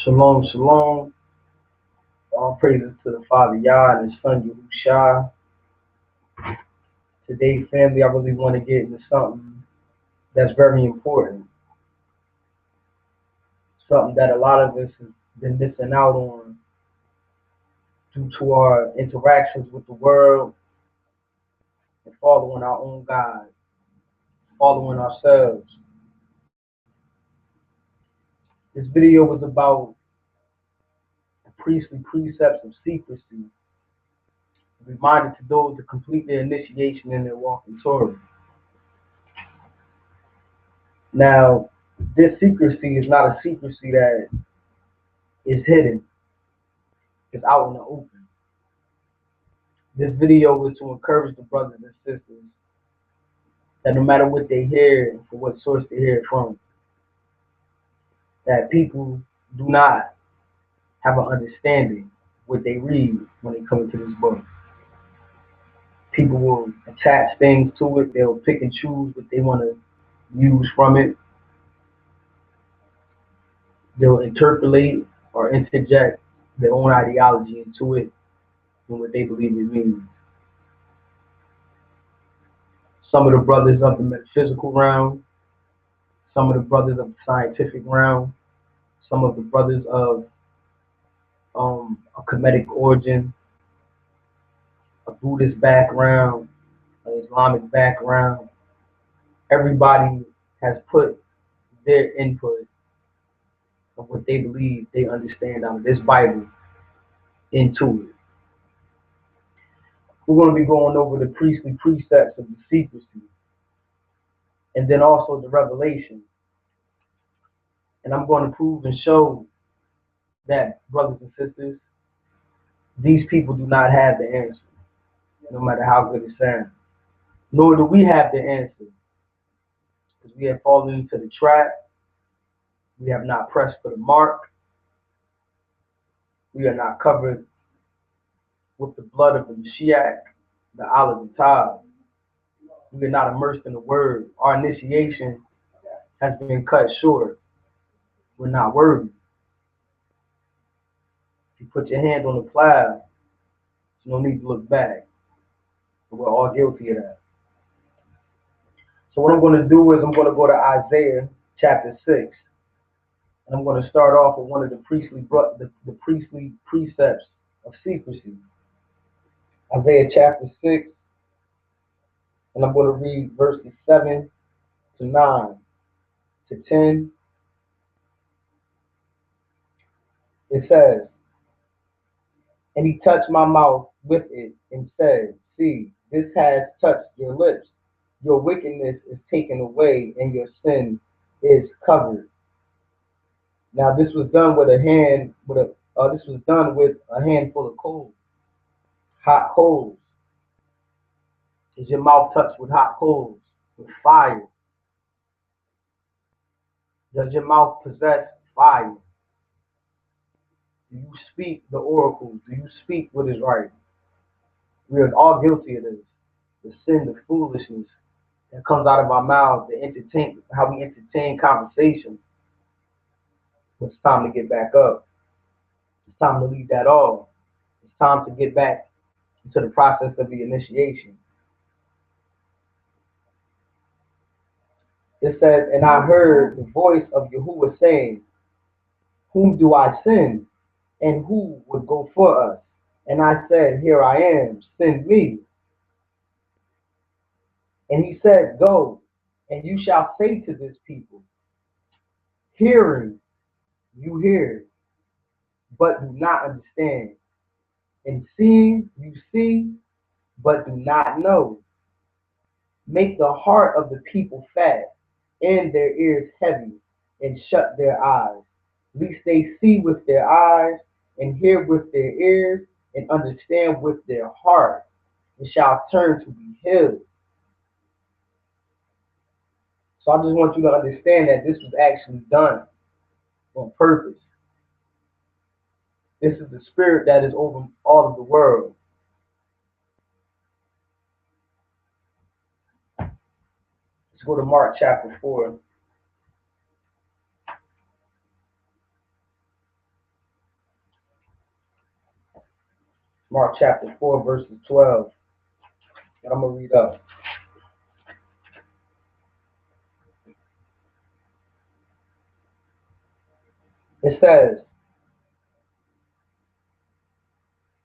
Shalom, shalom. All praises to the Father Yah and His Son Yahushua. Today, family, I really want to get into something that's very important. Something that a lot of us have been missing out on due to our interactions with the world and following our own God, following ourselves. This video was about the priestly precepts of secrecy, a reminder to those to complete their initiation in their walk in Torah. Now, this secrecy is not a secrecy that is hidden. It's out in the open. This video was to encourage the brothers and sisters that no matter what they hear and from what source they hear it from, that people do not have an understanding what they read when they come into this book. People will attach things to it. They'll pick and choose what they want to use from it. They'll interpolate or interject their own ideology into it and what they believe it means. Some of the brothers of the metaphysical realm, some of the brothers of the scientific realm, some of the brothers of a Kemetic origin, a Buddhist background, an Islamic background. Everybody has put their input of what they believe they understand out of this Bible into it. We're going to be going over the priestly precepts of the secrecy and then also the revelation. And I'm going to prove and show that, brothers and sisters, these people do not have the answer, no matter how good it sounds. Nor do we have the answer, because we have fallen into the trap. We have not pressed for the mark. We are not covered with the blood of the Mashiach, the olive and Tav. We are not immersed in the word. Our initiation has been cut short. We're not worthy. If you put your hand on the plow, there's no need to look back. We're all guilty of that. So what I'm going to do is I'm going to go to Isaiah chapter 6. And I'm going to start off with one of the priestly precepts of secrecy. Isaiah chapter 6. And I'm going to read verses 7 to 9 to 10. It says, "And he touched my mouth with it and said, See, this has touched your lips. Your wickedness is taken away and your sin is covered." Now this was done with a handful of coals, hot coals. Is your mouth touched with hot coals, with fire? Does your mouth possess fire? Do you speak the oracles? Do you speak what is right? We are all guilty of this. The sin, the foolishness that comes out of our mouths, how we entertain conversation. It's time to get back up. It's time to leave that off. It's time to get back into the process of the initiation. It says, "And I heard the voice of Yahuwah saying, Whom do I send? And who would go for us? And I said, Here I am, send me. And he said, Go, and you shall say to this people, Hearing, you hear, but do not understand. And seeing, you see, but do not know. Make the heart of the people fat, and their ears heavy, and shut their eyes, lest they see with their eyes, and hear with their ears, and understand with their heart, and shall turn to be healed." So I just want you to understand that this was actually done on purpose. This is the spirit that is over all of the world. Let's go to Mark chapter 4. Mark chapter 4, verses 12. And I'm going to read up. It says,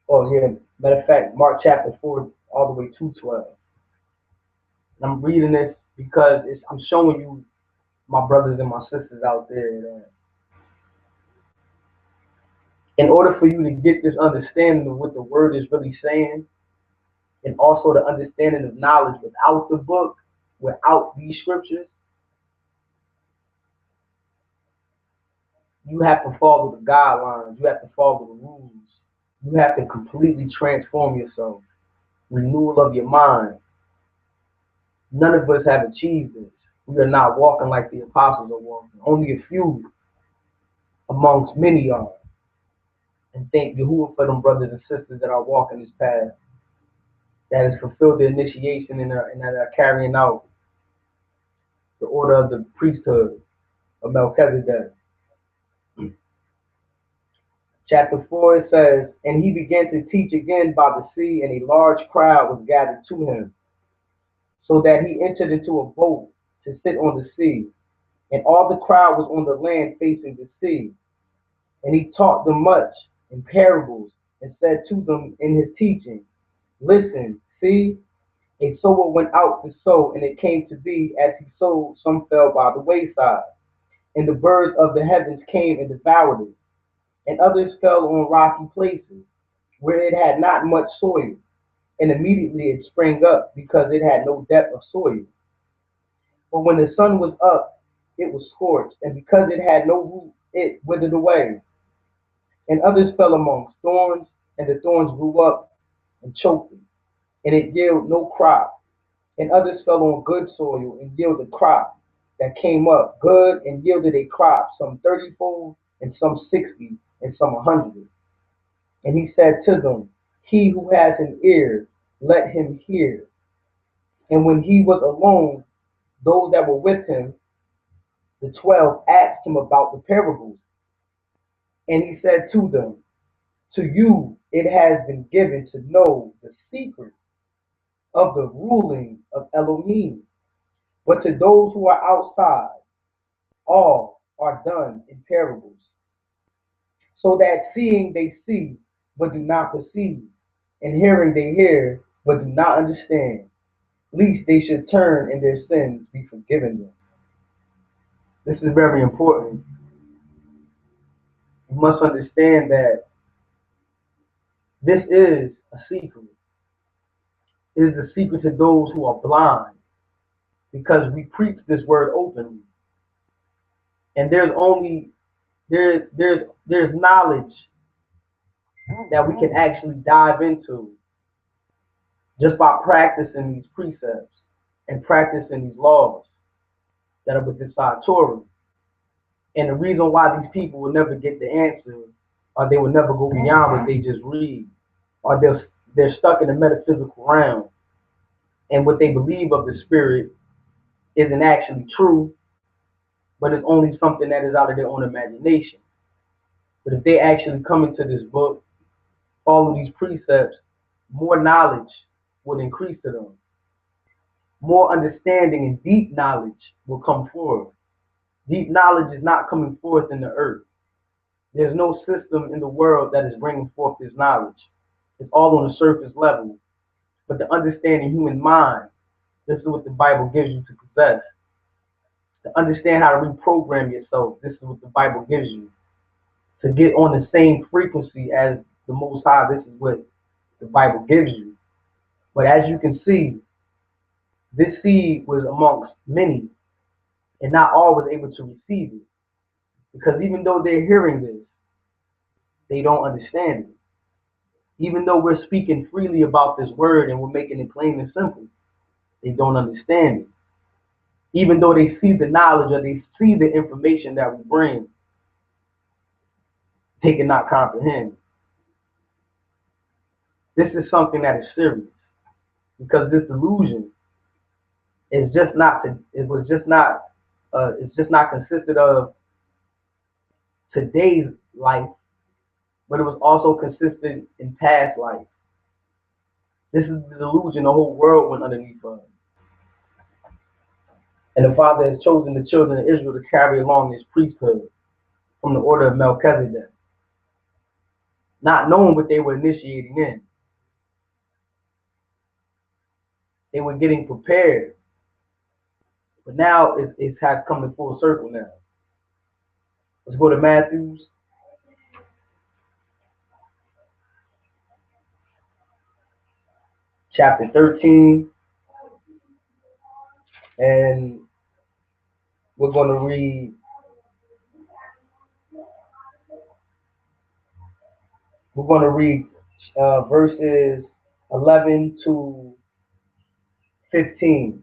oh yeah, matter of fact, Mark chapter 4 all the way to 12. And I'm reading this because I'm showing you, my brothers and my sisters out there, that in order for you to get this understanding of what the word is really saying, and also the understanding of knowledge without the book, without these scriptures, you have to follow the guidelines. You have to follow the rules. You have to completely transform yourself. Renewal of your mind. None of us have achieved this. We are not walking like the apostles are walking. Only a few amongst many are. And thank Yahuwah for them brothers and sisters that are walking this path, that has fulfilled the initiation and that are carrying out the order of the priesthood of Melchizedek. Chapter 4, it says, and he began to teach again by the sea, and a large crowd was gathered to him, so that he entered into a boat to sit on the sea. And all the crowd was on the land facing the sea. And he taught them much in parables, and said to them in his teaching, listen, see, a sower went out to sow, and it came to be, as he sowed, some fell by the wayside, and the birds of the heavens came and devoured it. And others fell on rocky places, where it had not much soil, and immediately it sprang up, because it had no depth of soil. But when the sun was up, it was scorched, and because it had no root, it withered away. And others fell among thorns, and the thorns grew up and choked it, and it yielded no crop. And others fell on good soil, and yielded crop that came up good, and yielded a crop, some 30-fold, and some 60, and some 100. And he said to them, he who has an ear, let him hear. And when he was alone, those that were with him, the 12, asked him about the parables. And he said to them, to you it has been given to know the secret of the ruling of Elohim. But to those who are outside, all are done in parables, so that seeing they see, but do not perceive, and hearing they hear, but do not understand, lest they should turn and their sins be forgiven them. This is very important. You must understand that this is a secret. It is a secret to those who are blind, because we preach this word openly. And there's knowledge that we can actually dive into just by practicing these precepts and practicing these laws that are within Torah. And the reason why these people will never get the answer, or they will never go beyond what they just read, or they're stuck in the metaphysical realm, and what they believe of the spirit isn't actually true, but it's only something that is out of their own imagination. But if they actually come into this book, follow these precepts, more knowledge will increase to them. More understanding and deep knowledge will come forth. Deep knowledge is not coming forth in the earth. There's no system in the world that is bringing forth this knowledge. It's all on the surface level. But to understand the human mind, this is what the Bible gives you to possess. To understand how to reprogram yourself, this is what the Bible gives you. To get on the same frequency as the Most High, this is what the Bible gives you. But as you can see, this seed was amongst many, and not all was able to receive it. Because even though they're hearing this, they don't understand it. Even though we're speaking freely about this word and we're making it plain and simple, they don't understand it. Even though they see the knowledge or they see the information that we bring, they cannot comprehend. This is something that is serious, because this delusion is just not. It's just not consisted of today's life, but it was also consistent in past life. This is the delusion the whole world went underneath of. And the Father has chosen the children of Israel to carry along his priesthood from the order of Melchizedek, not knowing what they were initiating in. They were getting prepared. But now it has come to full circle now. Let's go to Matthew chapter 13. And we're going to read verses 11 to 15.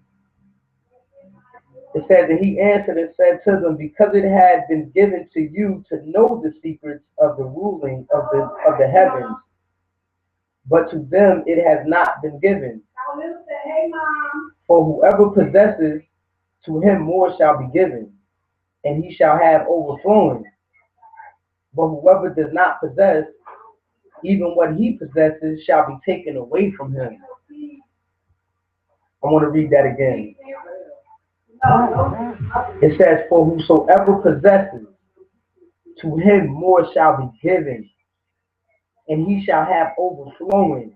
It says, and he answered and said to them, because it had been given to you to know the secrets of the ruling of the heavens, but to them it has not been given. For whoever possesses, to him more shall be given, and he shall have overflowing. But whoever does not possess, even what he possesses shall be taken away from him. I want to read that again. It says, for whosoever possesses, to him more shall be given, and he shall have overflowing.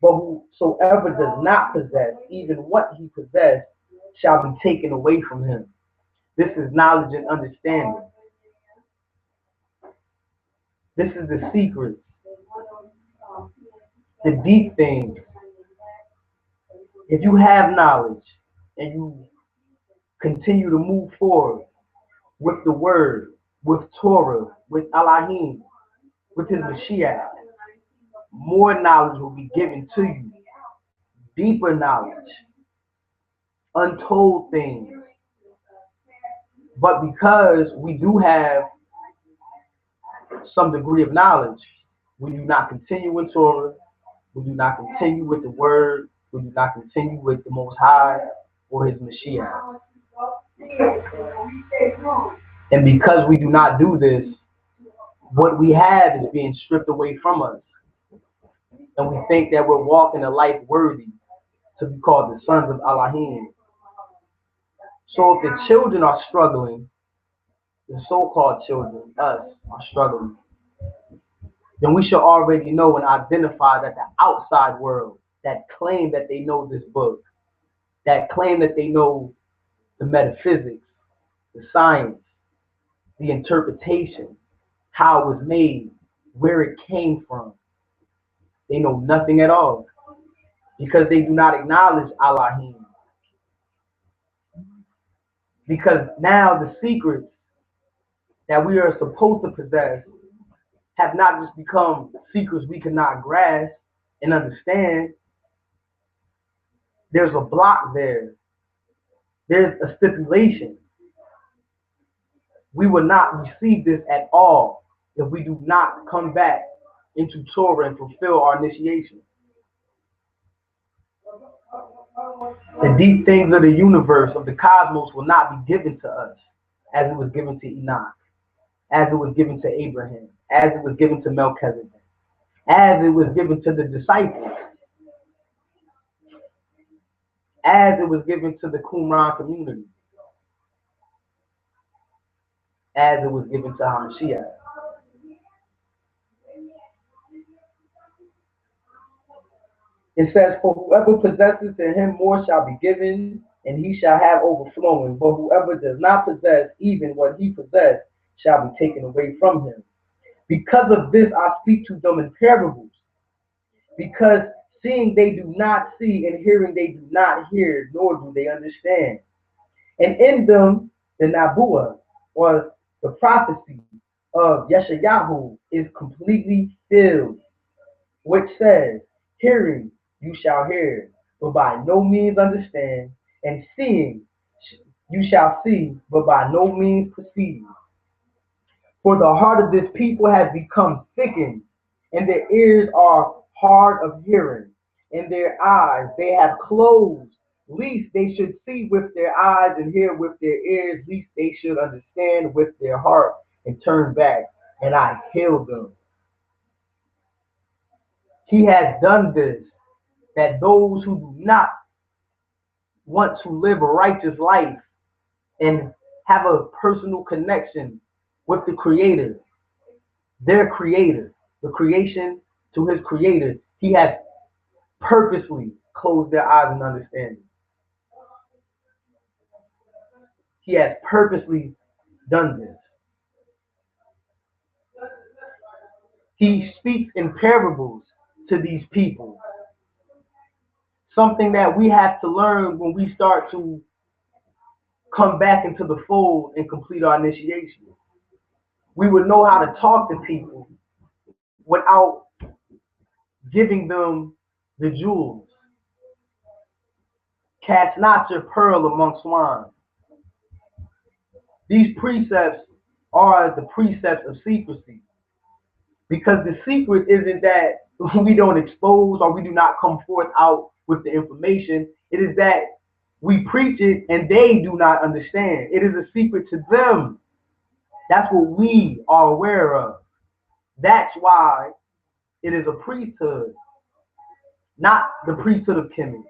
But whosoever does not possess, even what he possesses, shall be taken away from him. This is knowledge and understanding. This is the secret, the deep things. If you have knowledge and you continue to move forward with the word, with Torah, with Elohim, with his Mashiach, more knowledge will be given to you. Deeper knowledge, untold things. But because we do have some degree of knowledge, we do not continue with Torah, we do not continue with the word, we do not continue with the Most High or his Mashiach. And because we do not do this, what we have is being stripped away from us. And we think that we're walking a life worthy to be called the sons of Elohim. So if the children are struggling, the so-called children, us, are struggling, then we should already know and identify that the outside world that claim that they know this book, that claim that they know the metaphysics, the science, the interpretation, how it was made, where it came from, they know nothing at all because they do not acknowledge Elohim. Because now the secrets that we are supposed to possess have not just become secrets we cannot grasp and understand. There's a block there. There's a stipulation. We will not receive this at all if we do not come back into Torah and fulfill our initiation. The deep things of the universe, of the cosmos, will not be given to us as it was given to Enoch, as it was given to Abraham, as it was given to Melchizedek, as it was given to the disciples, as it was given to the Qumran community, as it was given to Hamashiach. It says, for whoever possesses, to him more shall be given, and he shall have overflowing. But whoever does not possess, even what he possesses, shall be taken away from him. Because of this I speak to them in parables, because seeing they do not see, and hearing they do not hear, nor do they understand. And in them the Nabuah, or the prophecy of Yeshayahu, is completely filled, which says, hearing you shall hear, but by no means understand, and seeing you shall see, but by no means perceive. For the heart of this people has become thickened, and their ears are hard of hearing, and their eyes they have closed, lest they should see with their eyes and hear with their ears, lest they should understand with their heart and turn back, and I heal them. He has done this, that those who do not want to live a righteous life and have a personal connection with the Creator, their Creator, the creation to his Creator, he has purposely closed their eyes and understanding. He has purposely done this. He speaks in parables to these people. Something that we have to learn when we start to come back into the fold and complete our initiation. We would know how to talk to people without giving them the jewels. Cast not your pearl among swine. These precepts are the precepts of secrecy. Because the secret isn't that we don't expose or we do not come forth out with the information. It is that we preach it and they do not understand. It is a secret to them. That's what we are aware of. That's why it is a priesthood, not the priesthood of Kemet,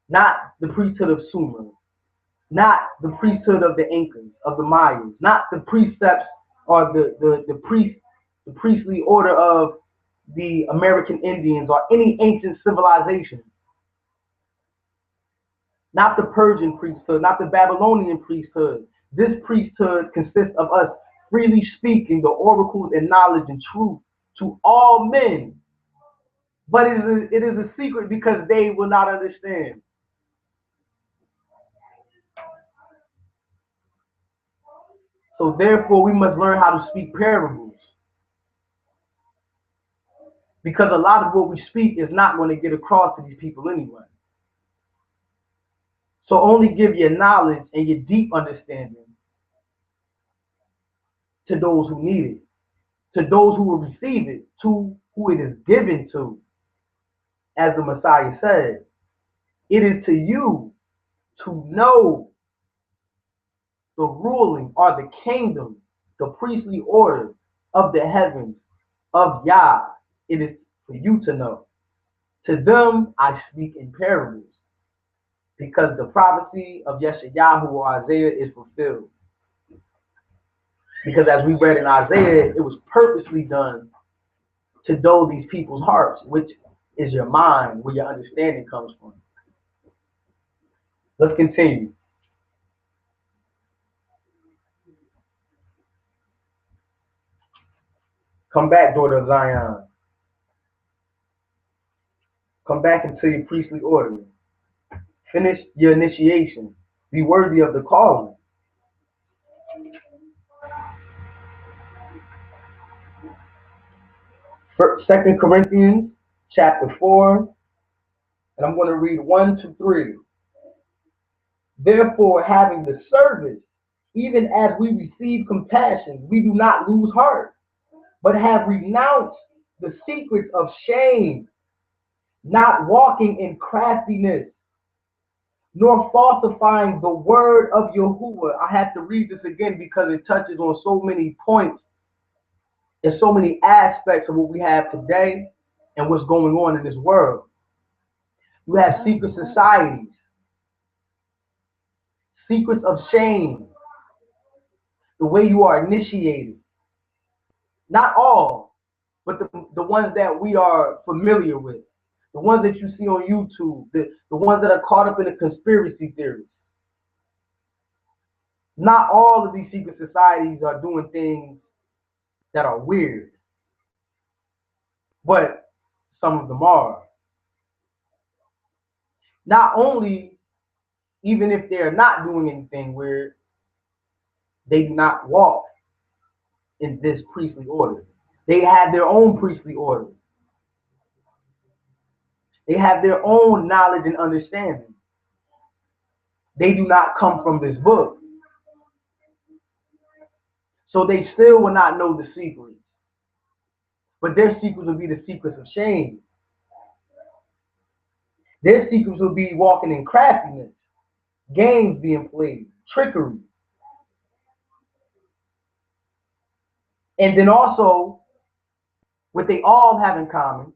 not the priesthood of Sumer, not the priesthood of the Incas, of the Mayas, not the precepts or the priestly order of the American Indians or any ancient civilization. Not the Persian priesthood, not the Babylonian priesthood. This priesthood consists of us freely speaking the oracles and knowledge and truth to all men. But it is a secret because they will not understand. So therefore, we must learn how to speak parables. Because a lot of what we speak is not going to get across to these people anyway. So only give your knowledge and your deep understanding to those who need it, to those who will receive it, to who it is given to. As the Messiah said, it is to you to know the ruling or the kingdom, the priestly order of the heavens, of Yah. It is for you to know. To them I speak in parables, because the prophecy of Yeshayahu or Isaiah is fulfilled. Because as we read in Isaiah, it was purposely done to dull these people's hearts, which is your mind, where your understanding comes from. Let's continue. Come back, daughter of Zion. Come back into your priestly order. Finish your initiation. Be worthy of the calling. 2 Corinthians chapter 4, and I'm going to read 1 to 3. Therefore, having the service, even as we receive compassion, we do not lose heart, but have renounced the secrets of shame, not walking in craftiness, nor falsifying the word of Yahuwah. I have to read this again because it touches on so many points and so many aspects of what we have today and what's going on in this world. You have secret societies, secrets of shame, the way you are initiated. Not all, but the ones that we are familiar with, the ones that you see on YouTube, the ones that are caught up in the conspiracy theories. Not all of these secret societies are doing things that are weird, but some of them are. Not only, even if they're not doing anything weird, they do not walk in this priestly order. They have their own priestly order. They have their own knowledge and understanding. They do not come from this book. So they still will not know the secrets. But their secrets will be the secrets of shame. Their secrets will be walking in craftiness, games being played, trickery. And then also, what they all have in common,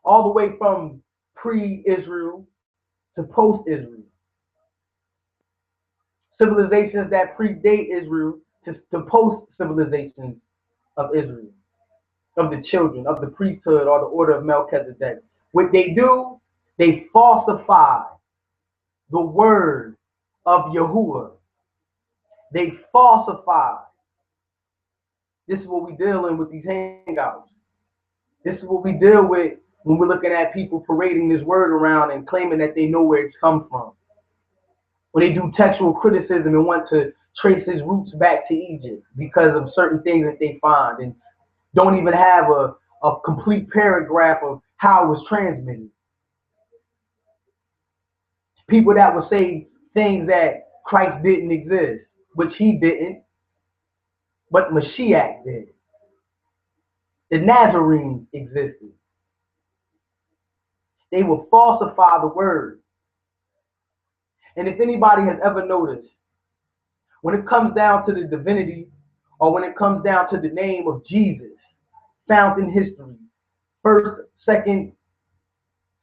all the way from pre-Israel to post-Israel. Civilizations that predate Israel to post-civilizations of Israel, of the children, of the priesthood or the order of Melchizedek. What they do, they falsify the word of Yahuwah. They falsify. This is what we dealing with these hangouts. This is what we deal with when we're looking at people parading this word around and claiming that they know where it's come from. When they do textual criticism and want to trace his roots back to Egypt because of certain things that they find and don't even have a complete paragraph of how it was transmitted. People that would say things that Christ didn't exist, which he didn't, but Mashiach did. The Nazarenes existed. They will falsify the word. And if anybody has ever noticed, when it comes down to the divinity, or when it comes down to the name of Jesus, found in history, first, second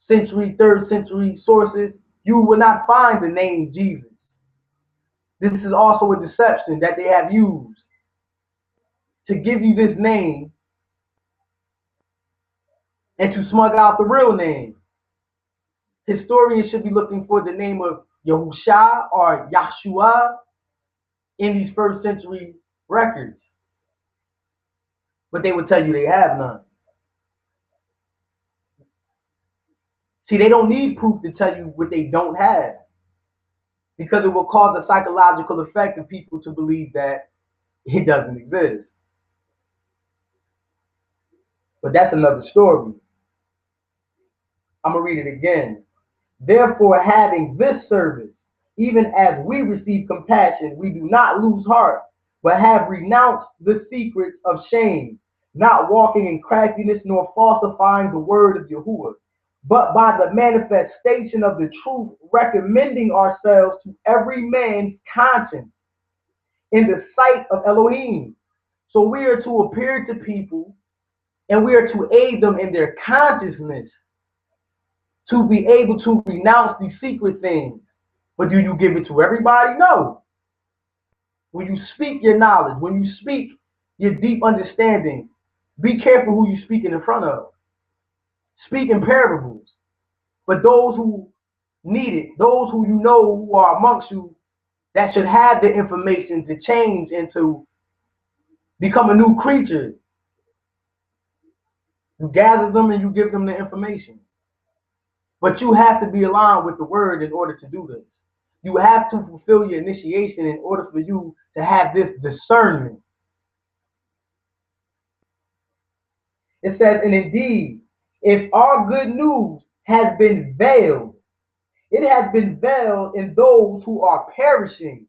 century, third century sources, you will not find the name Jesus. This is also a deception that they have used to give you this name and to smuggle out the real name. Historians should be looking for the name of Yahusha or Yahshua in these first century records. But they would tell you they have none. See, they don't need proof to tell you what they don't have, because it will cause a psychological effect of people to believe that it doesn't exist. But that's another story. I'm going to read it again. Therefore, having this service, even as we receive compassion, we do not lose heart, but have renounced the secrets of shame, not walking in craftiness nor falsifying the word of Yahuwah, but by the manifestation of the truth, recommending ourselves to every man's conscience in the sight of Elohim. So we are to appear to people and we are to aid them in their consciousness to be able to renounce these secret things. But do you give it to everybody? No. When you speak your knowledge, when you speak your deep understanding, be careful who you're speaking in front of. Speak in parables. But those who need it, those who you know who are amongst you, that should have the information to change and to become a new creature, you gather them and you give them the information. But you have to be aligned with the word in order to do this. You have to fulfill your initiation in order for you to have this discernment. It says, and indeed, if our good news has been veiled, it has been veiled in those who are perishing,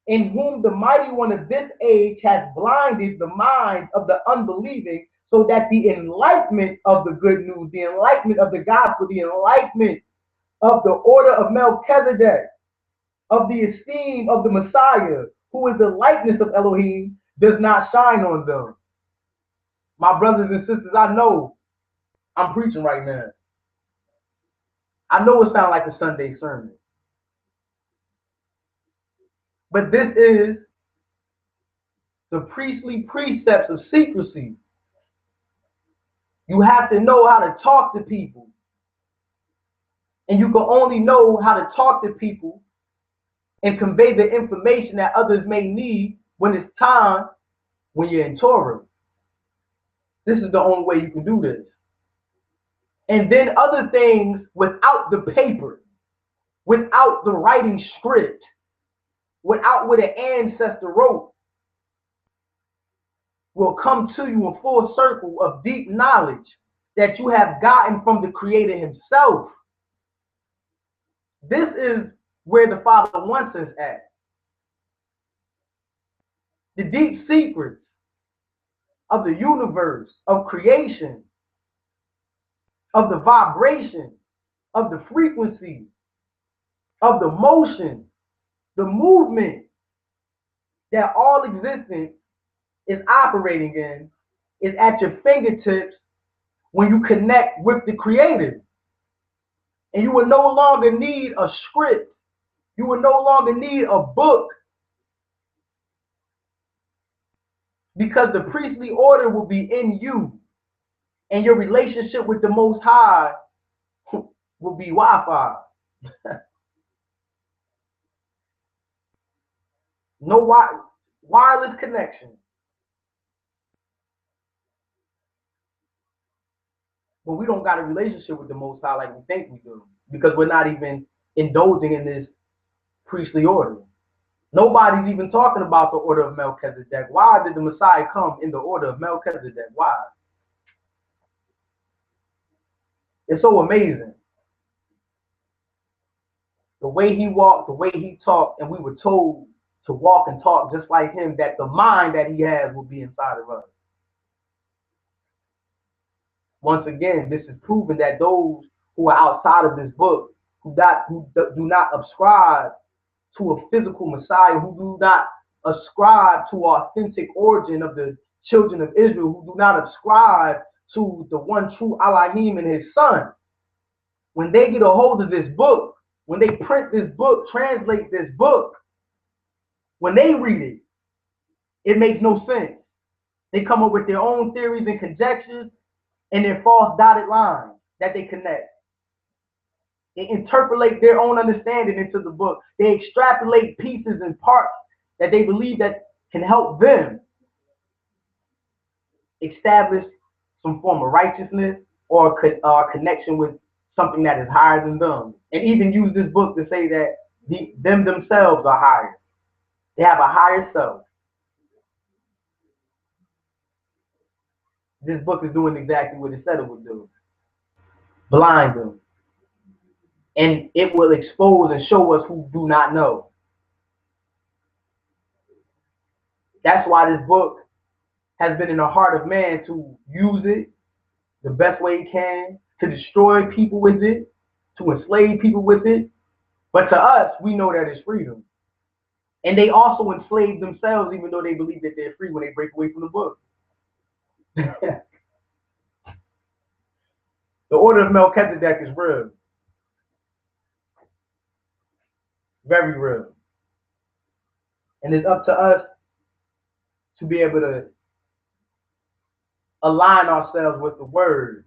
in whom the mighty one of this age has blinded the minds of the unbelieving, so that the enlightenment of the good news, the enlightenment of the gospel, the enlightenment of the order of Melchizedek, of the esteem of the Messiah, who is the likeness of Elohim, does not shine on them. My brothers and sisters, I know I'm preaching right now. I know it sounds like a Sunday sermon. But this is the priestly precepts of secrecy. You have to know how to talk to people. And you can only know how to talk to people and convey the information that others may need when it's time, when you're in Torah. This is the only way you can do this. And then other things without the paper, without the writing script, without what an ancestor wrote, will come to you in full circle of deep knowledge that you have gotten from the Creator himself. This is where the Father wants us at. The deep secrets of the universe, of creation, of the vibration, of the frequency, of the motion, the movement that all existence is operating in, is at your fingertips when you connect with the Creator. And you will no longer need a script. You will no longer need a book, because the priestly order will be in you, and your relationship with the Most High will be Wi-Fi. No wireless connection. But we don't got a relationship with the Most High like we think we do, because we're not even indulging in this priestly order. Nobody's even talking about the order of Melchizedek. Why did the Messiah come in the order of Melchizedek? Why? It's so amazing. The way he walked, the way he talked, and we were told to walk and talk just like him, that the mind that he has will be inside of us. Once again, this is proving that those who are outside of this book, who do not ascribe to a physical Messiah, who do not ascribe to authentic origin of the children of Israel, who do not ascribe to the one true Elohim and his son, when they get a hold of this book, when they print this book, translate this book, when they read it, it makes no sense. They come up with their own theories and conjectures and their false dotted lines that they connect. They interpolate their own understanding into the book. They extrapolate pieces and parts that they believe that can help them establish some form of righteousness or connection with something that is higher than them. And even use this book to say that them themselves are higher. They have a higher self. This book is doing exactly what it said it would do. Blind them. And it will expose and show us who do not know. That's why this book has been in the heart of man, to use it the best way he can, to destroy people with it, to enslave people with it. But to us, we know that it's freedom. And they also enslave themselves, even though they believe that they're free when they break away from the book. The order of Melchizedek is real. Very real. And it's up to us to be able to align ourselves with the word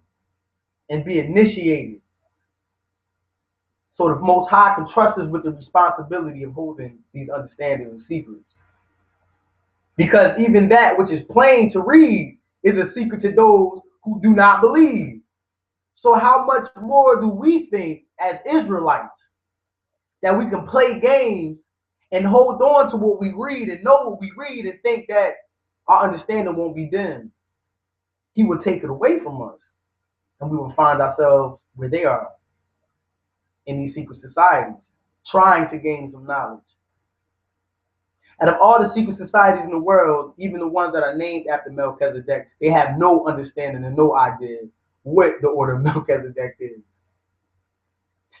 and be initiated, so the Most High can trust us with the responsibility of holding these understandings and secrets. Because even that which is plain to read is a secret to those who do not believe. So how much more do we think as Israelites that we can play games and hold on to what we read and know what we read and think that our understanding won't be dimmed? He will take it away from us, and we will find ourselves where they are, in these secret societies, trying to gain some knowledge. Out of all the secret societies in the world, even the ones that are named after Melchizedek, they have no understanding and no idea what the order of Melchizedek is.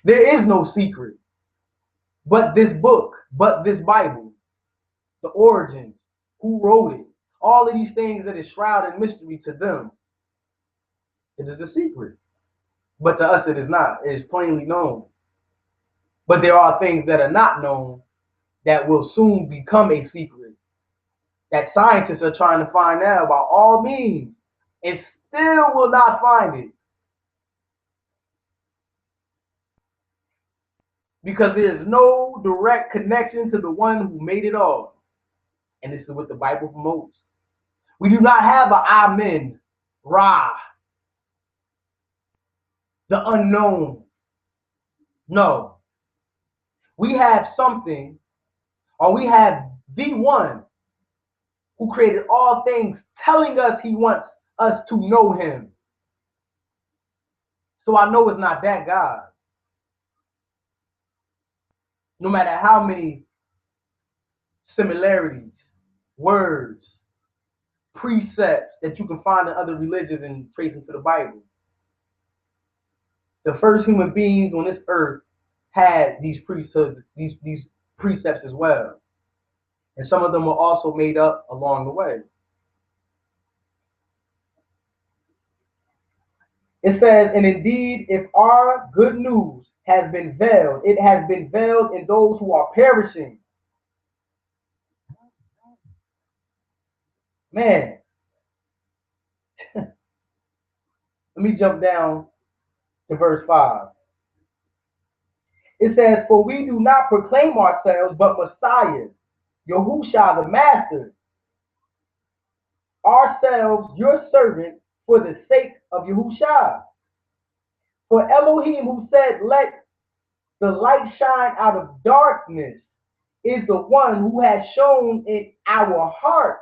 There is no secret but this book, but this Bible, the origins, who wrote it, all of these things that is shrouded in mystery to them. It is a secret. But to us it is not. It is plainly known. But there are things that are not known that will soon become a secret, that scientists are trying to find out by all means, and still will not find it. Because there is no direct connection to the one who made it all. And this is what the Bible promotes. We do not have an Amen, Ra, the unknown. No. We have something, or we have the one who created all things, telling us he wants us to know him. So I know it's not that God. No matter how many similarities, words, precepts that you can find in other religions and tracing to the Bible. The first human beings on this earth had these precepts as well. And some of them were also made up along the way. It says, and indeed, if our good news has been veiled. It has been veiled in those who are perishing. Man, let me jump down to verse 5. It says, for we do not proclaim ourselves, but Messiah, Yahushua the Master, ourselves your servants for the sake of Yahushua. For Elohim, who said, let the light shine out of darkness, is the one who has shown in our hearts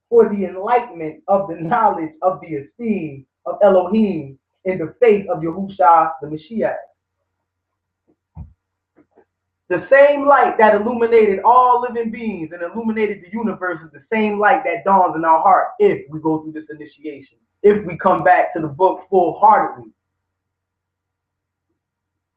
for the enlightenment of the knowledge of the esteem of Elohim in the faith of Yahushua the Mashiach. The same light that illuminated all living beings and illuminated the universe is the same light that dawns in our heart if we go through this initiation, if we come back to the book full-heartedly.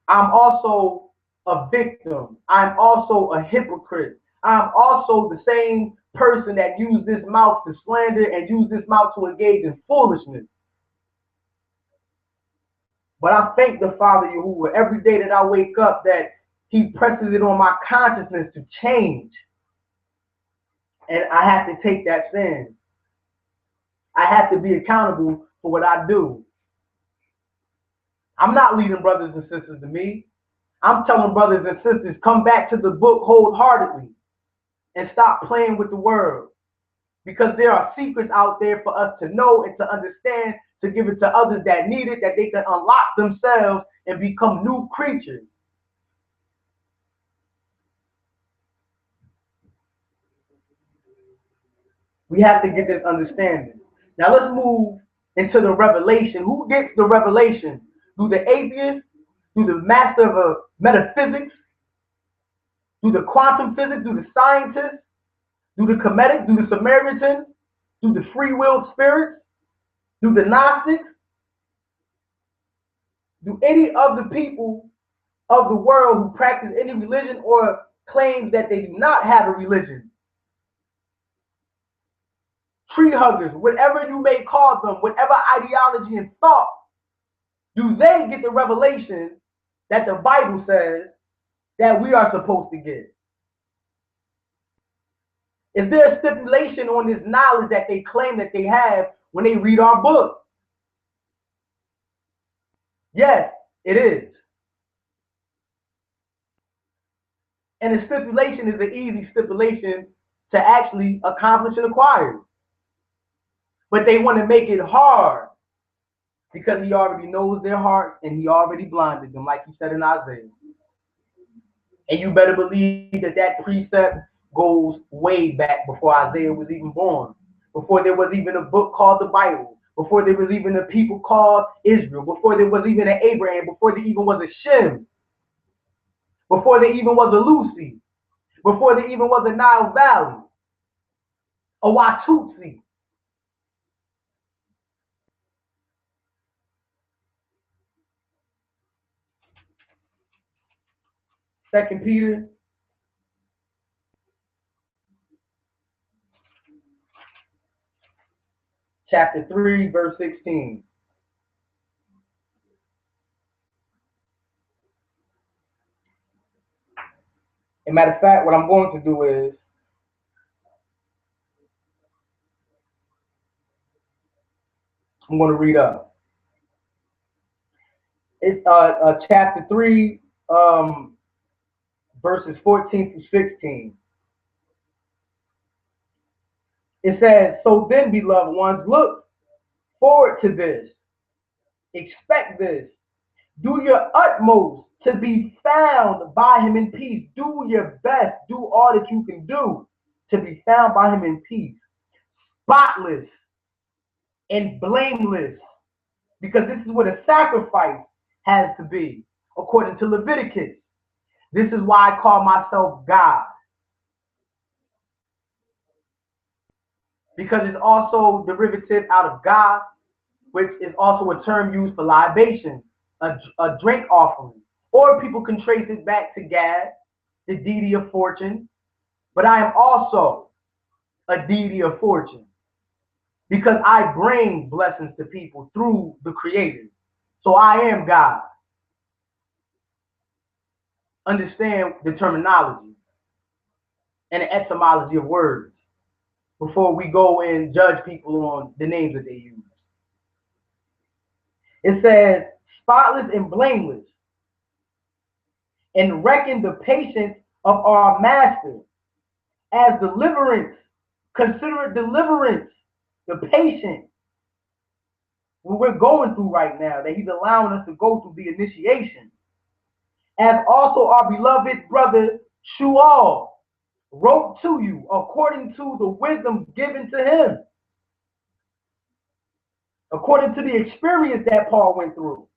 I'm also a victim. I'm also a hypocrite. I'm also the same person that used this mouth to slander and used this mouth to engage in foolishness. But I thank the Father Yahuwah every day that I wake up that he presses it on my consciousness to change. And I have to take that stand. I have to be accountable for what I do. I'm not leading brothers and sisters to me. I'm telling brothers and sisters, come back to the book wholeheartedly and stop playing with the world. Because there are secrets out there for us to know and to understand, to give it to others that need it, that they can unlock themselves and become new creatures. We have to get this understanding. Now let's move into the revelation. Who gets the revelation? Do the atheists? Do the master of metaphysics? Do the quantum physics? Do the scientists? Do the Kemetic? Do the Samaritans? Do the free-willed spirits? Do the Gnostics? Do any of the people of the world who practice any religion or claims that they do not have a religion? Tree huggers, whatever you may call them, whatever ideology and thought, do they get the revelation that the Bible says that we are supposed to get? Is there a stipulation on this knowledge that they claim that they have when they read our book? Yes, it is. And the stipulation is an easy stipulation to actually accomplish and acquire. But they want to make it hard because he already knows their hearts and he already blinded them, like he said in Isaiah. And you better believe that that precept goes way back before Isaiah was even born, before there was even a book called the Bible, before there was even a people called Israel, before there was even an Abraham, before there even was a Shem, before there even was a Lucy, before there even was a Nile Valley, a Watusi. Second Peter chapter 3, verse 16. As a matter of fact, what I'm going to do is I'm going to read up. It's chapter 3, verses 14 to 16. It says, so then, beloved ones, look forward to this. Expect this. Do your utmost to be found by him in peace. Do your best. Do all that you can do to be found by him in peace. Spotless and blameless. Because this is what a sacrifice has to be, according to Leviticus. This is why I call myself God. Because it's also derivative out of God, which is also a term used for libation, a drink offering. Or people can trace it back to Gad, the deity of fortune. But I am also a deity of fortune because I bring blessings to people through the Creator. So I am God. understand the terminology and the etymology of words before we go and judge people on the names that they use. It says, spotless and blameless, and reckon the patience of our master as deliverance. Consider it deliverance, the patience, what we're going through right now, that he's allowing us to go through the initiation. As also our beloved brother Shual wrote to you according to the wisdom given to him, according to the experience that Paul went through,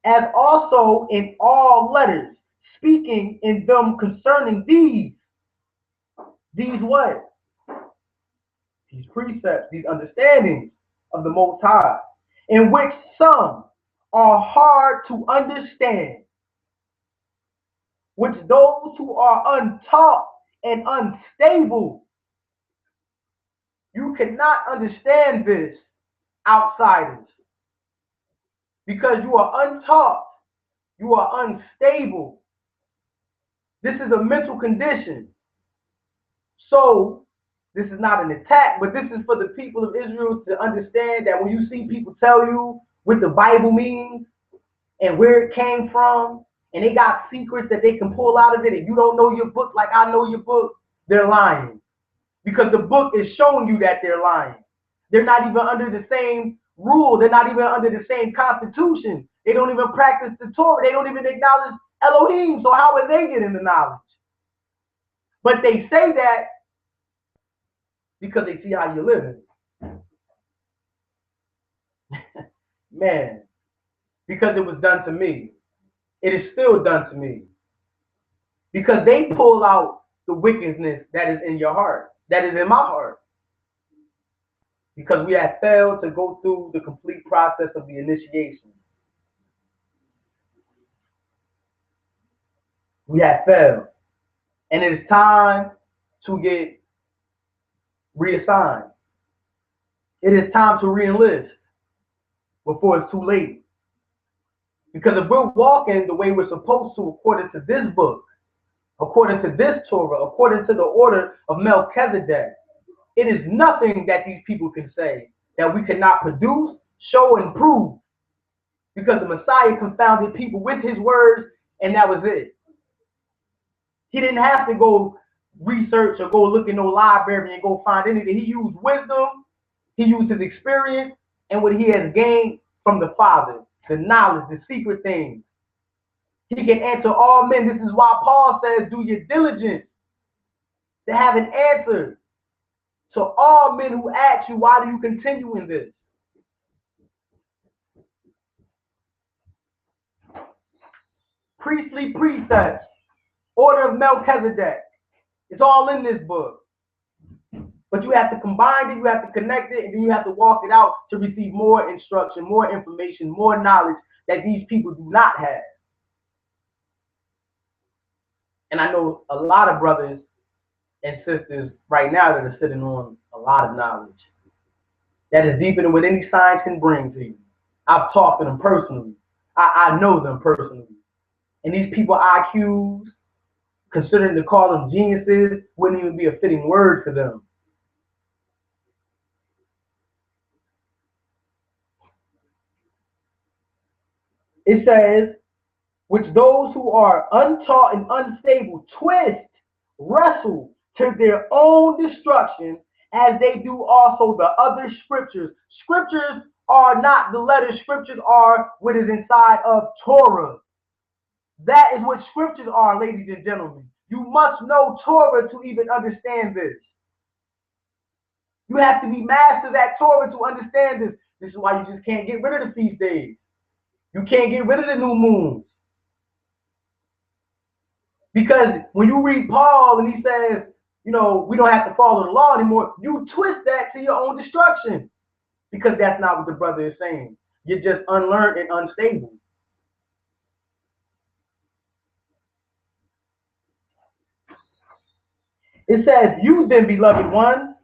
as also in all letters, speaking in them concerning these what? These precepts, these understandings of the Most High, in which some are hard to understand, which those who are untaught and unstable, you cannot understand this, outsiders, because you are untaught, you are unstable. This is a mental condition. So this is not an attack, but this is for the people of Israel to understand that when you see people tell you what the Bible means and where it came from, and they got secrets that they can pull out of it, and you don't know your book like I know your book, they're lying. Because the book is showing you that they're lying. They're not even under the same rule. They're not even under the same constitution. They don't even practice the Torah. They don't even acknowledge Elohim. So how are they getting the knowledge? But they say that because they see how you're living. Man, because it was done to me. It is still done to me. Because they pull out the wickedness that is in your heart, that is in my heart. Because we have failed to go through the complete process of the initiation. We have failed. And it is time to get reassigned. It is time to re-enlist before it's too late. Because if we're walking the way we're supposed to, according to this book, according to this Torah, according to the order of Melchizedek, it is nothing that these people can say that we cannot produce, show, and prove. Because the Messiah confounded people with his words, and that was it. He didn't have to go research or go look in no library and go find anything. He used wisdom, he used his experience, and what he has gained from the Father, the knowledge, the secret things. He can answer all men. This is why Paul says, do your diligence to have an answer. So all men who ask you, why do you continue in this? Priestly precepts, order of Melchizedek. It's all in this book. But you have to combine it, you have to connect it, and then you have to walk it out to receive more instruction, more information, more knowledge that these people do not have. And I know a lot of brothers and sisters right now that are sitting on a lot of knowledge that is deeper than what any science can bring to you. I've talked to them personally. I know them personally. And these people IQs, considering to call them geniuses, wouldn't even be a fitting word to them. It says, which those who are untaught and unstable twist, wrestle to their own destruction, as they do also the other scriptures. Scriptures are not the letters. Scriptures are what is inside of Torah. That is what scriptures are, ladies and gentlemen. You must know Torah to even understand this. You have to be masters at Torah to understand this. This is why you just can't get rid of the feast days. You can't get rid of the new moons. Because when you read Paul and he says, you know, we don't have to follow the law anymore, you twist that to your own destruction. Because that's not what the brother is saying. You're just unlearned and unstable. It says, you then, beloved ones,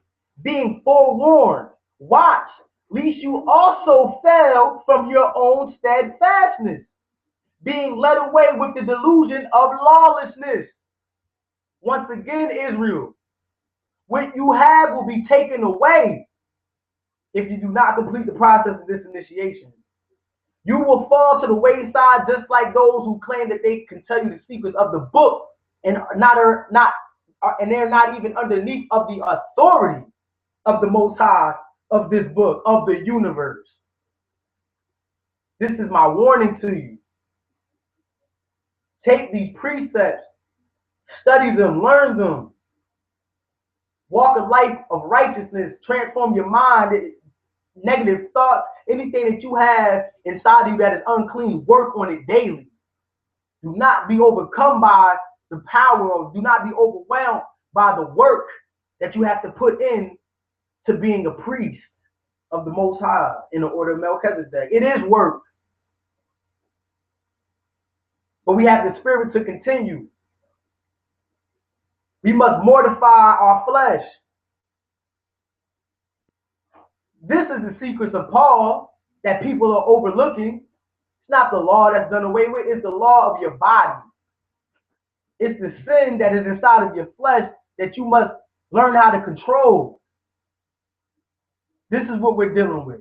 being forewarned, watch, lest you also fail from your own steadfastness. being led away with the delusion of lawlessness. Once again, Israel, what you have will be taken away if you do not complete the process of this initiation. You will fall to the wayside just like those who claim that they can tell you the secrets of the book and they're not even underneath of the authority of the Most High of this book, of the universe. This is my warning to you. Take these precepts, study them, learn them. Walk a life of righteousness, transform your mind, negative thoughts, anything that you have inside of you that is unclean, work on it daily. Do not be overcome by the power, or do not be overwhelmed by the work that you have to put in to being a priest of the Most High in the order of Melchizedek. It is work. But we have the spirit to continue. We must mortify our flesh. This is the secrets of Paul that people are overlooking. It's not the law that's done away with. It's the law of your body. It's the sin that is inside of your flesh that you must learn how to control. This is what we're dealing with.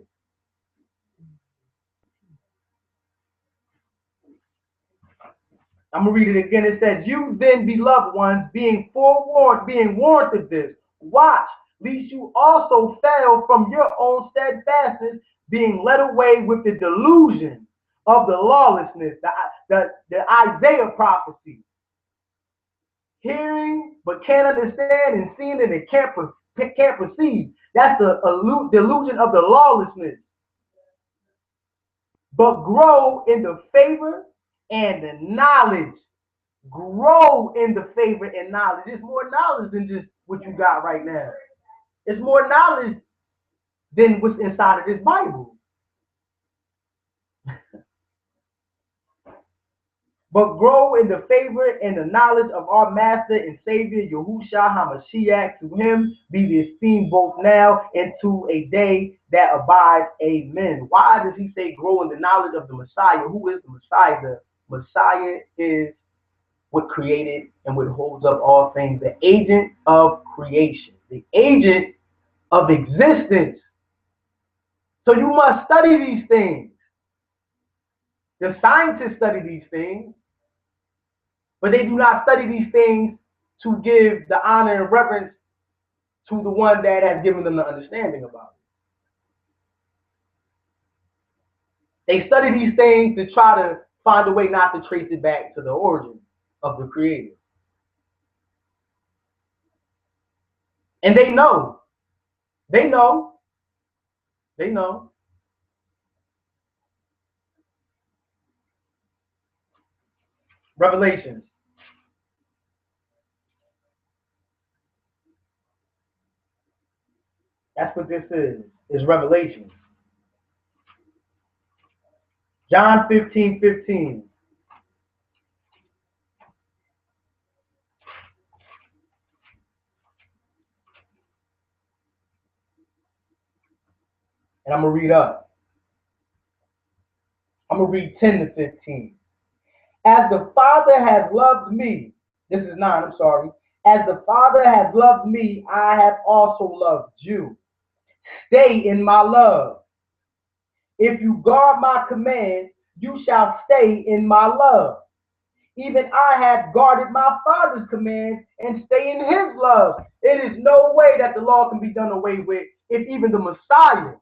I'm going to read it again. It says, you then, beloved ones, being forewarned, being warned of this, watch, lest you also fail from your own steadfastness, being led away with the delusion of the lawlessness, the Isaiah prophecy. Hearing but can't understand, and seeing and they can't perceive. That's the delusion of the lawlessness. But grow in the favor and the knowledge. Grow in the favor and knowledge. It's more knowledge than just what you got right now. It's more knowledge than what's inside of this Bible. But grow in the favor and the knowledge of our Master and Savior, Yahushua HaMashiach. To him be the esteem both now and to a day that abides. Amen. Why does he say grow in the knowledge of the Messiah? Who is the Messiah? The Messiah is what created and what holds up all things. The agent of creation. The agent of existence. So you must study these things. The scientists study these things. But they do not study these things to give the honor and reverence to the one that has given them the understanding about it. They study these things to try to find a way not to trace it back to the origin of the Creator. And they know. They know. They know. Revelations. That's what this is Revelation. John 15:15. And I'm going to read up. I'm going to read 10 to 15. As the Father has loved me, this is 9, I'm sorry. As the Father has loved me, I have also loved you. Stay in my love. If you guard my commands, you shall stay in my love. Even I have guarded my Father's commands and stay in his love. It is no way that the law can be done away with if even the Messiah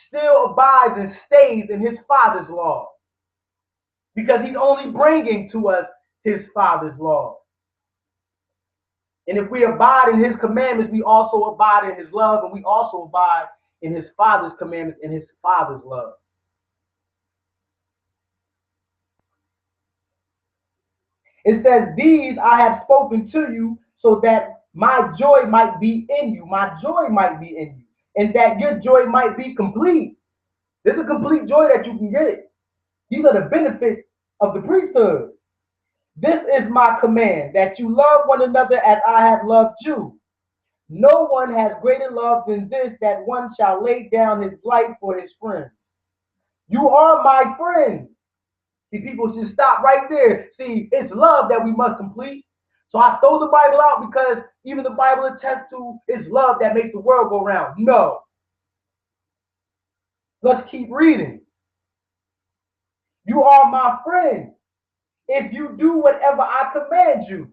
still abides and stays in his Father's law. Because he's only bringing to us his Father's law. And if we abide in his commandments, we also abide in his love, and we also abide in his Father's commandments and his Father's love. It says, these I have spoken to you so that my joy might be in you. My joy might be in you. And that your joy might be complete. There's a complete joy that you can get. These are the benefits of the priesthood. This is my command, that you love one another as I have loved you. No one has greater love than this, that one shall lay down his life for his friends. You are my friends See, people should stop right there. See, it's love that we must complete. So I throw the Bible out because even the Bible attests to it's love that makes the world go round. No. Let's keep reading. You are my friend if you do whatever I command you.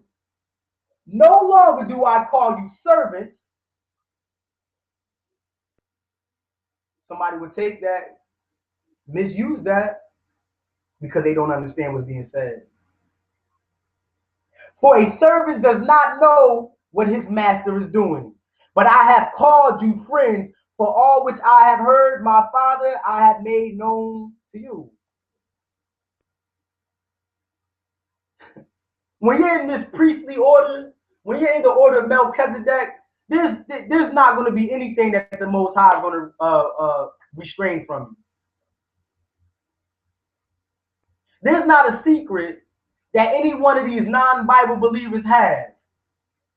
No longer do I call you servants. Somebody would take that, misuse that, because they don't understand what's being said. For a servant does not know what his master is doing. But I have called you friends, for all which I have heard my Father I have made known to you. When you're in this priestly order, when you're in the order of Melchizedek, there's not going to be anything that the Most High is going to restrain from you. There's not a secret that any one of these non-Bible believers has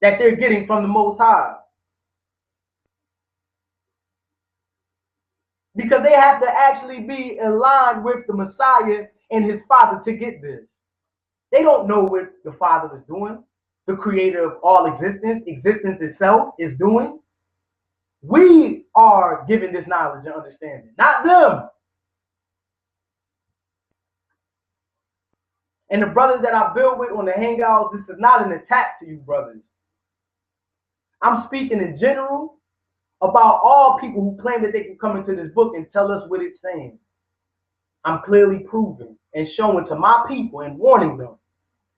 that they're getting from the Most High. Because they have to actually be aligned with the Messiah and his Father to get this. They don't know what the Father is doing, the creator of all existence itself is doing. We are given this knowledge and understanding, not them. And the brothers that I build with on the Hangouts, this is not an attack to you brothers. I'm speaking in general about all people who claim that they can come into this book and tell us what it's saying. I'm clearly proving and showing to my people and warning them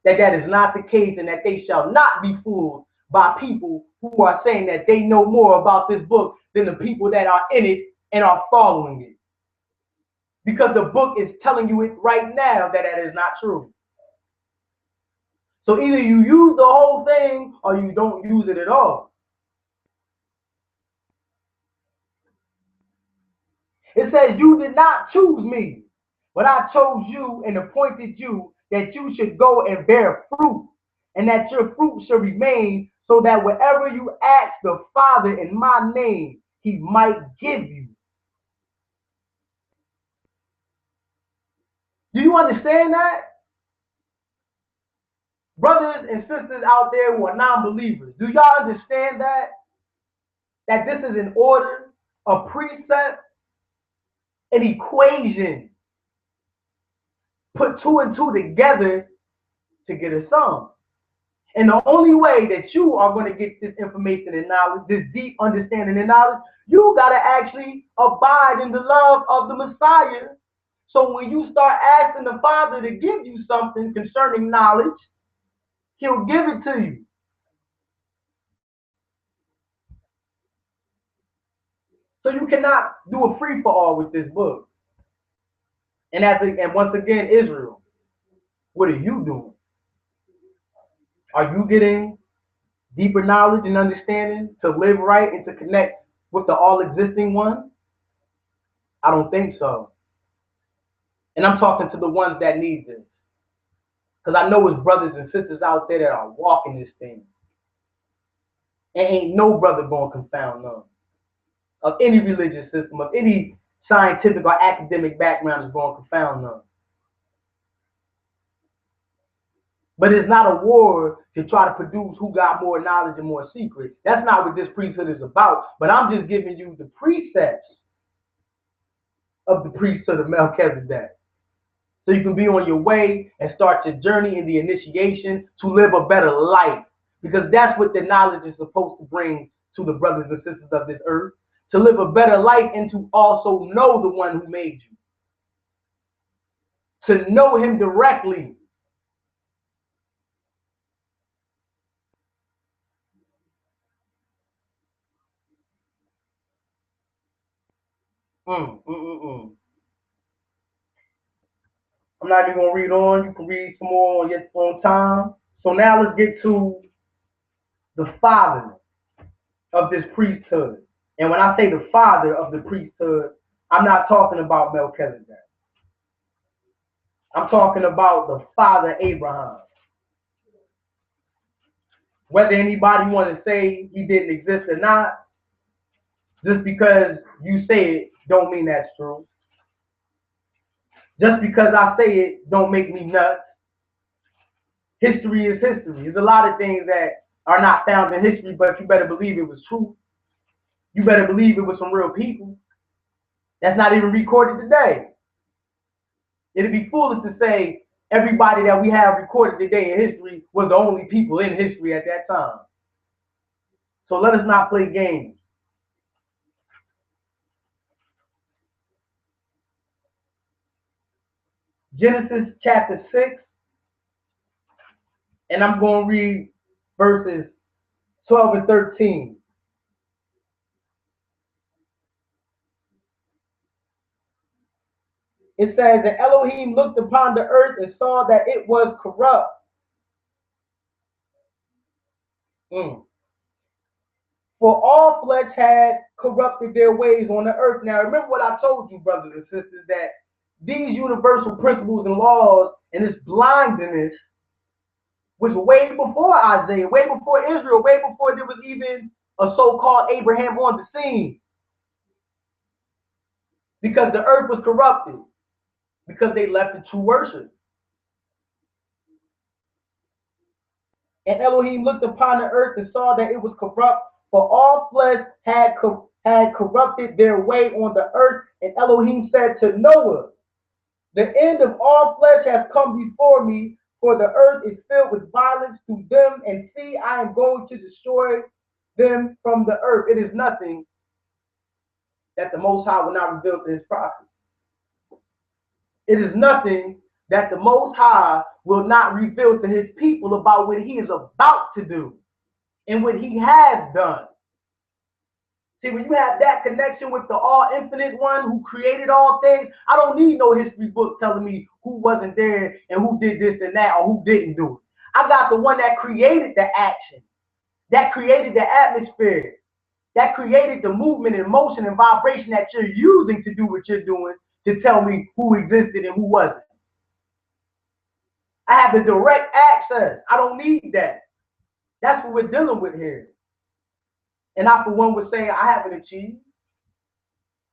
that that is not the case and that they shall not be fooled by people who are saying that they know more about this book than the people that are in it and are following it. Because the book is telling you it right now that that is not true. So either you use the whole thing or you don't use it at all. It says, you did not choose me, but I chose you and appointed you that you should go and bear fruit, and that your fruit should remain, so that whatever you ask the Father in my name, he might give you. Do you understand that? Brothers and sisters out there who are non-believers, do y'all understand that? That this is an order, a precept, an equation. Put two and two together to get a sum. And the only way that you are going to get this information and knowledge, this deep understanding and knowledge, you got to actually abide in the love of the Messiah. So when you start asking the Father to give you something concerning knowledge, he'll give it to you. So you cannot do a free-for-all with this book. And once again, Israel, what are you doing? Are you getting deeper knowledge and understanding to live right and to connect with the all-existing one? I don't think so. And I'm talking to the ones that need this. Because I know there's brothers and sisters out there that are walking this thing. And ain't no brother going to confound them. Of any religious system, of any scientific or academic background is going to confound them. But it's not a war to try to produce who got more knowledge and more secret. That's not what this priesthood is about. But I'm just giving you the precepts of the priesthood of Melchizedek. So you can be on your way and start your journey in the initiation to live a better life. Because that's what the knowledge is supposed to bring to the brothers and sisters of this earth. To live a better life and to also know the one who made you. To know him directly. I'm not even going to read on. You can read some more on your own time. So now let's get to the father of this priesthood. And when I say the father of the priesthood, I'm not talking about Melchizedek. I'm talking about the father Abraham. Whether anybody want to say he didn't exist or not, just because you say it don't mean that's true. Just because I say it don't make me nuts. History is history. There's a lot of things that are not found in history, but you better believe it was true. You better believe it was some real people. That's not even recorded today. It'd be foolish to say everybody that we have recorded today in history was the only people in history at that time. So let us not play games. Genesis chapter 6, and I'm going to read verses 12 and 13. It says that Elohim looked upon the earth and saw that it was corrupt. For all flesh had corrupted their ways on the earth. Now, remember what I told you, brothers and sisters, that these universal principles and laws and this blindness was way before Isaiah, way before Israel, way before there was even a so-called Abraham on the scene. Because the earth was corrupted. Because they left the true worship. And Elohim looked upon the earth and saw that it was corrupt, for all flesh had corrupted their way on the earth. And Elohim said to Noah, the end of all flesh has come before me, for the earth is filled with violence to them, and see, I am going to destroy them from the earth. It is nothing that the Most High will not reveal to his prophets. It is nothing that the Most High will not reveal to his people about what he is about to do and what he has done. See, when you have that connection with the all-infinite one who created all things, I don't need no history book telling me who wasn't there and who did this and that or who didn't do it. I got the one that created the action, that created the atmosphere, that created the movement and motion and vibration that you're using to do what you're doing to tell me who existed and who wasn't. I have the direct access. I don't need that. That's what we're dealing with here. And I, for one, would say I haven't achieved.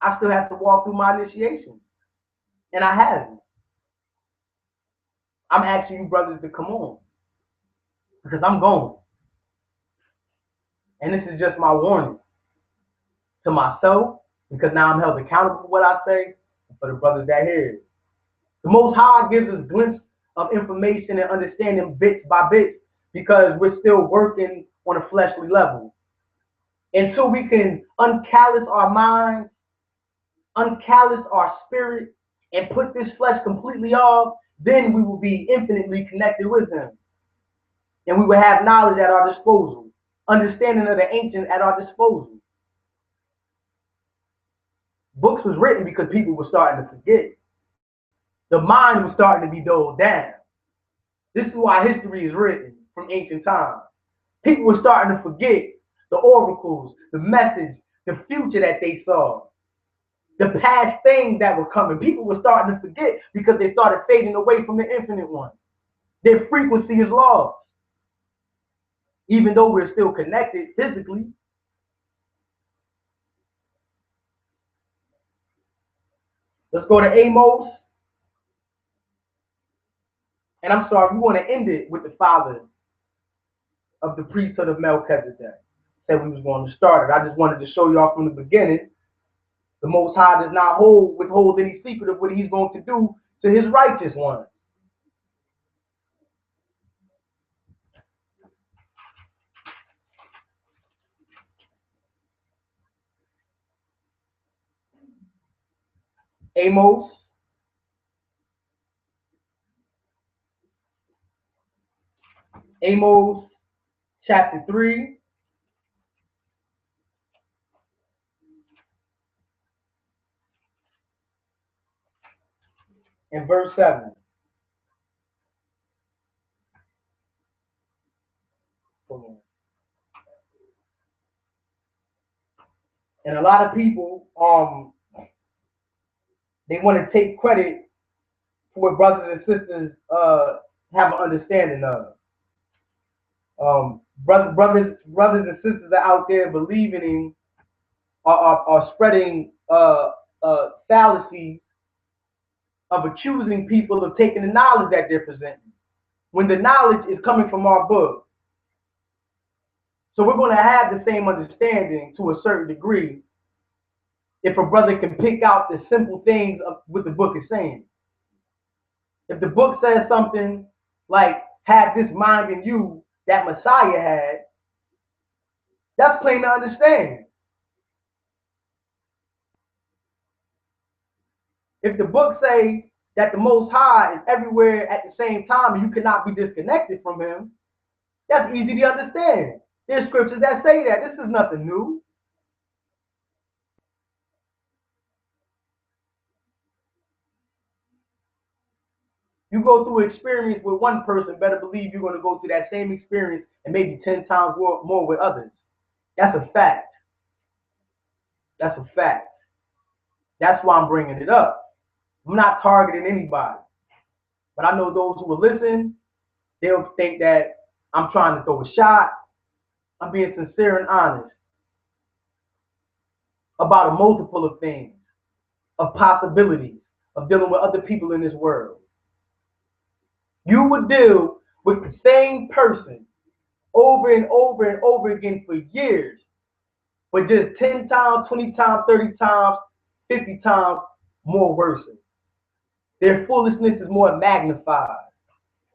I still have to walk through my initiation. And I haven't. I'm asking you brothers to come on. Because I'm going. And this is just my warning to myself, because now I'm held accountable for what I say, and for the brothers that hear it. The Most High gives us glimpses of information and understanding bits by bits, because we're still working on a fleshly level. Until we can uncallous our minds, uncallous our spirit, and put this flesh completely off, then we will be infinitely connected with him. And we will have knowledge at our disposal, understanding of the ancients at our disposal. Books was written because people were starting to forget. The mind was starting to be dulled down. This is why history is written from ancient times. People were starting to forget the oracles, the message, the future that they saw, the past things that were coming. People were starting to forget because they started fading away from the infinite one. Their frequency is lost. Even though we're still connected physically. Let's go to Amos. And I'm sorry, we want to end it with the father of the priesthood of Melchizedek. Said we was going to start it. I just wanted to show y'all from the beginning, the Most High does not withhold any secret of what he's going to do to his righteous one. Amos chapter 3. And verse 7. And a lot of people, they want to take credit for what brothers and sisters have an understanding of. Brothers and sisters are out there believing in, are spreading fallacies of accusing people of taking the knowledge that they're presenting, when the knowledge is coming from our book. So we're going to have the same understanding to a certain degree if a brother can pick out the simple things of what the book is saying. If the book says something like, have this mind in you that Messiah had, that's plain to understand. If the book says that the Most High is everywhere at the same time and you cannot be disconnected from him, that's easy to understand. There's scriptures that say that. This is nothing new. You go through an experience with one person, better believe you're going to go through that same experience and maybe 10 times more with others. That's a fact. That's a fact. That's why I'm bringing it up. I'm not targeting anybody. But I know those who will listen, they'll think that I'm trying to throw a shot. I'm being sincere and honest about a multiple of things, of possibilities, of dealing with other people in this world. You would deal with the same person over and over and over again for years, but just 10 times, 20 times, 30 times, 50 times more worsen. Their foolishness is more magnified.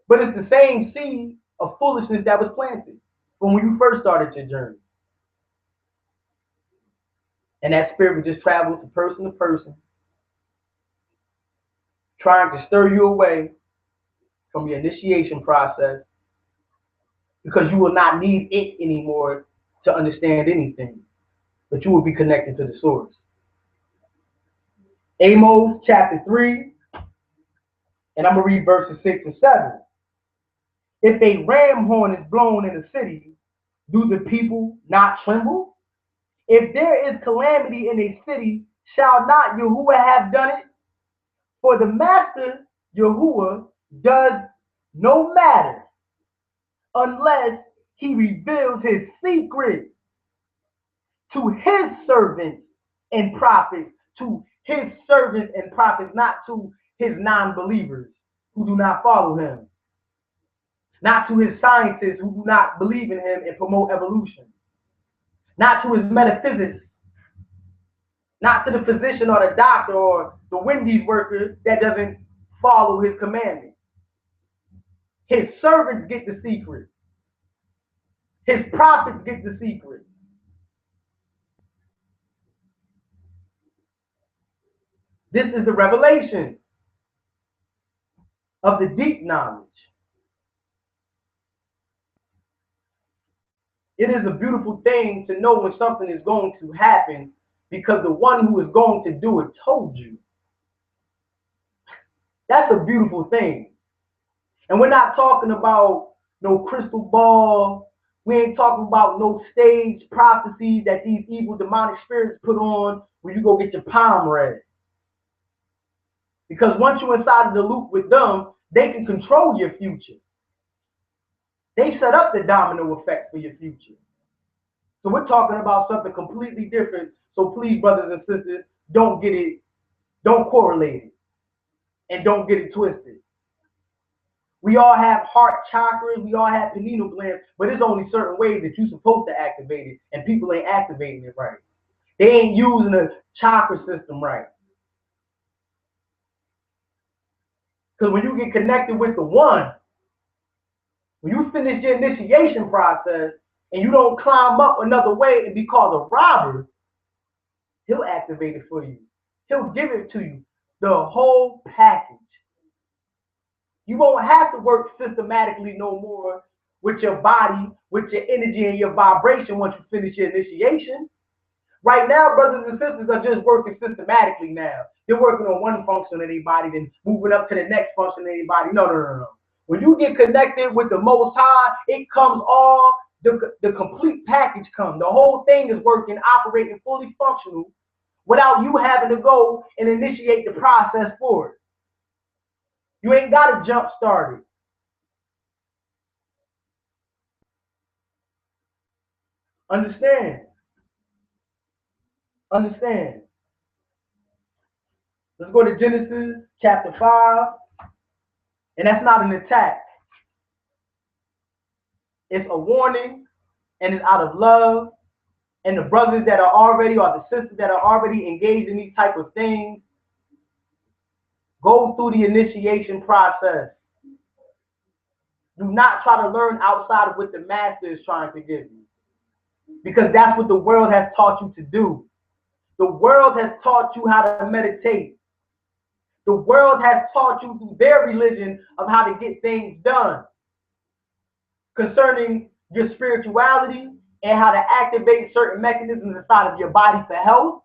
But it's the same seed of foolishness that was planted from when you first started your journey. And that spirit would just travel from person to person, trying to stir you away from your initiation process, because you will not need it anymore to understand anything, but you will be connected to the source. Amos chapter 3, and I'm going to read verses 6 and 7. If a ram horn is blown in a city, do the people not tremble? If there is calamity in a city, shall not Yahuwah have done it? For the master Yahuwah does no matter unless he reveals his secret to his servants and prophets, to his servants and prophets, not to his non-believers who do not follow him, not to his scientists who do not believe in him and promote evolution, not to his metaphysics, not to the physician or the doctor or the Wendy's worker that doesn't follow his commandments. His servants get the secret. His prophets get the secret. This is the revelation of the deep knowledge. It is a beautiful thing to know when something is going to happen because the one who is going to do it told you. That's a beautiful thing. And we're not talking about no crystal ball. We ain't talking about no stage prophecies that these evil demonic spirits put on when you go get your palm read. Because once you're inside of the loop with them, they can control your future. They set up the domino effect for your future. So we're talking about something completely different. So please, brothers and sisters, don't correlate it, and don't get it twisted. We all have heart chakras, we all have pineal glands, but there's only certain ways that you're supposed to activate it, and people ain't activating it right. They ain't using the chakra system right. Because when you get connected with the one, when you finish your initiation process and you don't climb up another way and be called a robber, he'll activate it for you. He'll give it to you, the whole package. You won't have to work systematically no more with your body, with your energy and your vibration once you finish your initiation. Right now, brothers and sisters are just working systematically now. They're working on one function of their body, then moving up to the next function of their body. No. When you get connected with the Most High, it comes all, the complete package comes. The whole thing is working, operating, fully functional without you having to go and initiate the process for it. You ain't got to jump start it. Understand. Let's go to Genesis chapter 5. And that's not an attack. It's a warning, and it's out of love. And the brothers that are already, or the sisters that are already engaged in these type of things, go through the initiation process. Do not try to learn outside of what the master is trying to give you. Because that's what the world has taught you to do. The world has taught you how to meditate. The world has taught you through their religion of how to get things done concerning your spirituality and how to activate certain mechanisms inside of your body for health.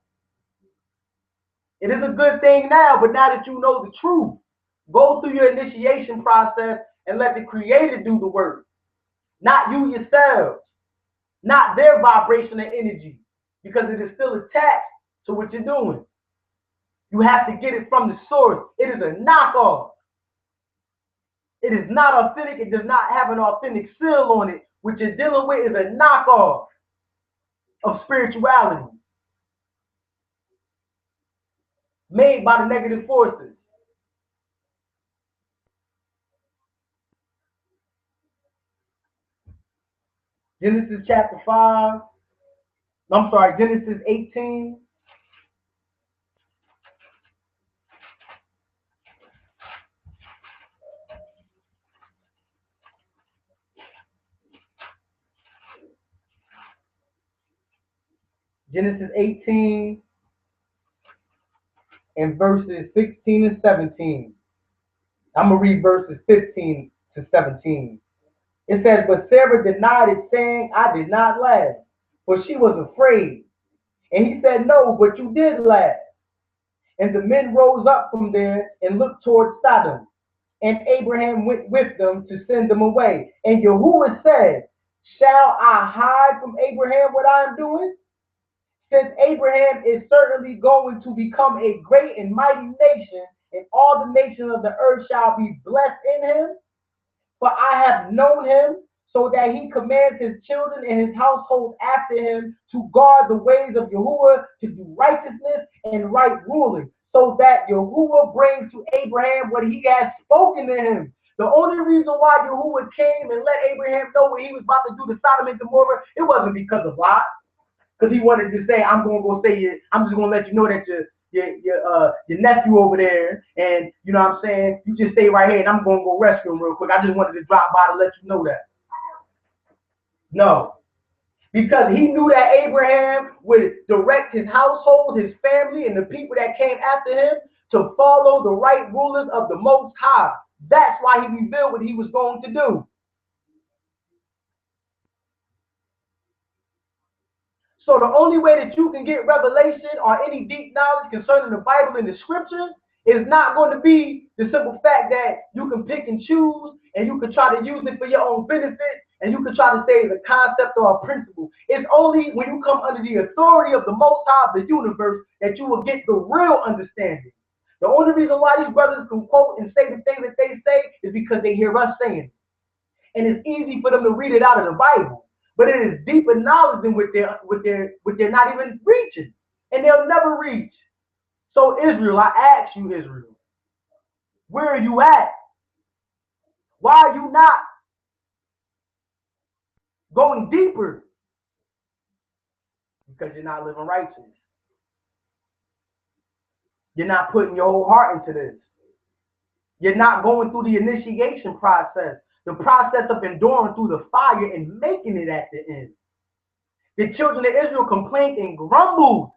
It is a good thing now, but now that you know the truth, go through your initiation process and let the Creator do the work. Not you yourselves, not their vibration and energy, because it is still attached to what you're doing. You have to get it from the source. It is a knockoff. It is not authentic. It does not have an authentic seal on it. What you're dealing with is a knockoff of spirituality made by the negative forces. Genesis chapter 5. I'm sorry, Genesis 18. Genesis 18 and verses 16 and 17. I'm going to read verses 15 to 17. It says, but Sarah denied it, saying, I did not laugh, for she was afraid. And he said, no, but you did laugh. And the men rose up from there and looked toward Sodom. And Abraham went with them to send them away. And Yahuwah said, shall I hide from Abraham what I am doing? Since Abraham is certainly going to become a great and mighty nation, and all the nations of the earth shall be blessed in him. For I have known him, so that he commands his children and his household after him to guard the ways of Yahuwah, to do righteousness and right ruling, so that Yahuwah brings to Abraham what he has spoken to him. The only reason why Yahuwah came and let Abraham know what he was about to do to Sodom and Gomorrah, it wasn't because of Lot. Because he wanted to say, I'm going to go say it. I'm just going to let you know that your nephew over there, and you know what I'm saying, you just stay right here, and I'm going to go rescue him real quick. I just wanted to drop by to let you know that. No. Because he knew that Abraham would direct his household, his family, and the people that came after him to follow the right rulers of the Most High. That's why he revealed what he was going to do. So the only way that you can get revelation or any deep knowledge concerning the Bible and the scriptures is not going to be the simple fact that you can pick and choose and you can try to use it for your own benefit and you can try to say it's a concept or a principle. It's only when you come under the authority of the Most High of the universe that you will get the real understanding. The only reason why these brothers can quote and say the things that they say is because they hear us saying it. And it's easy for them to read it out of the Bible. But it is deeper knowledge than what they're not even reaching. And they'll never reach. So Israel, I ask you, Israel, where are you at? Why are you not going deeper? Because you're not living righteous. You're not putting your whole heart into this. You're not going through the initiation process, the process of enduring through the fire and making it at the end. The children of Israel complained and grumbled,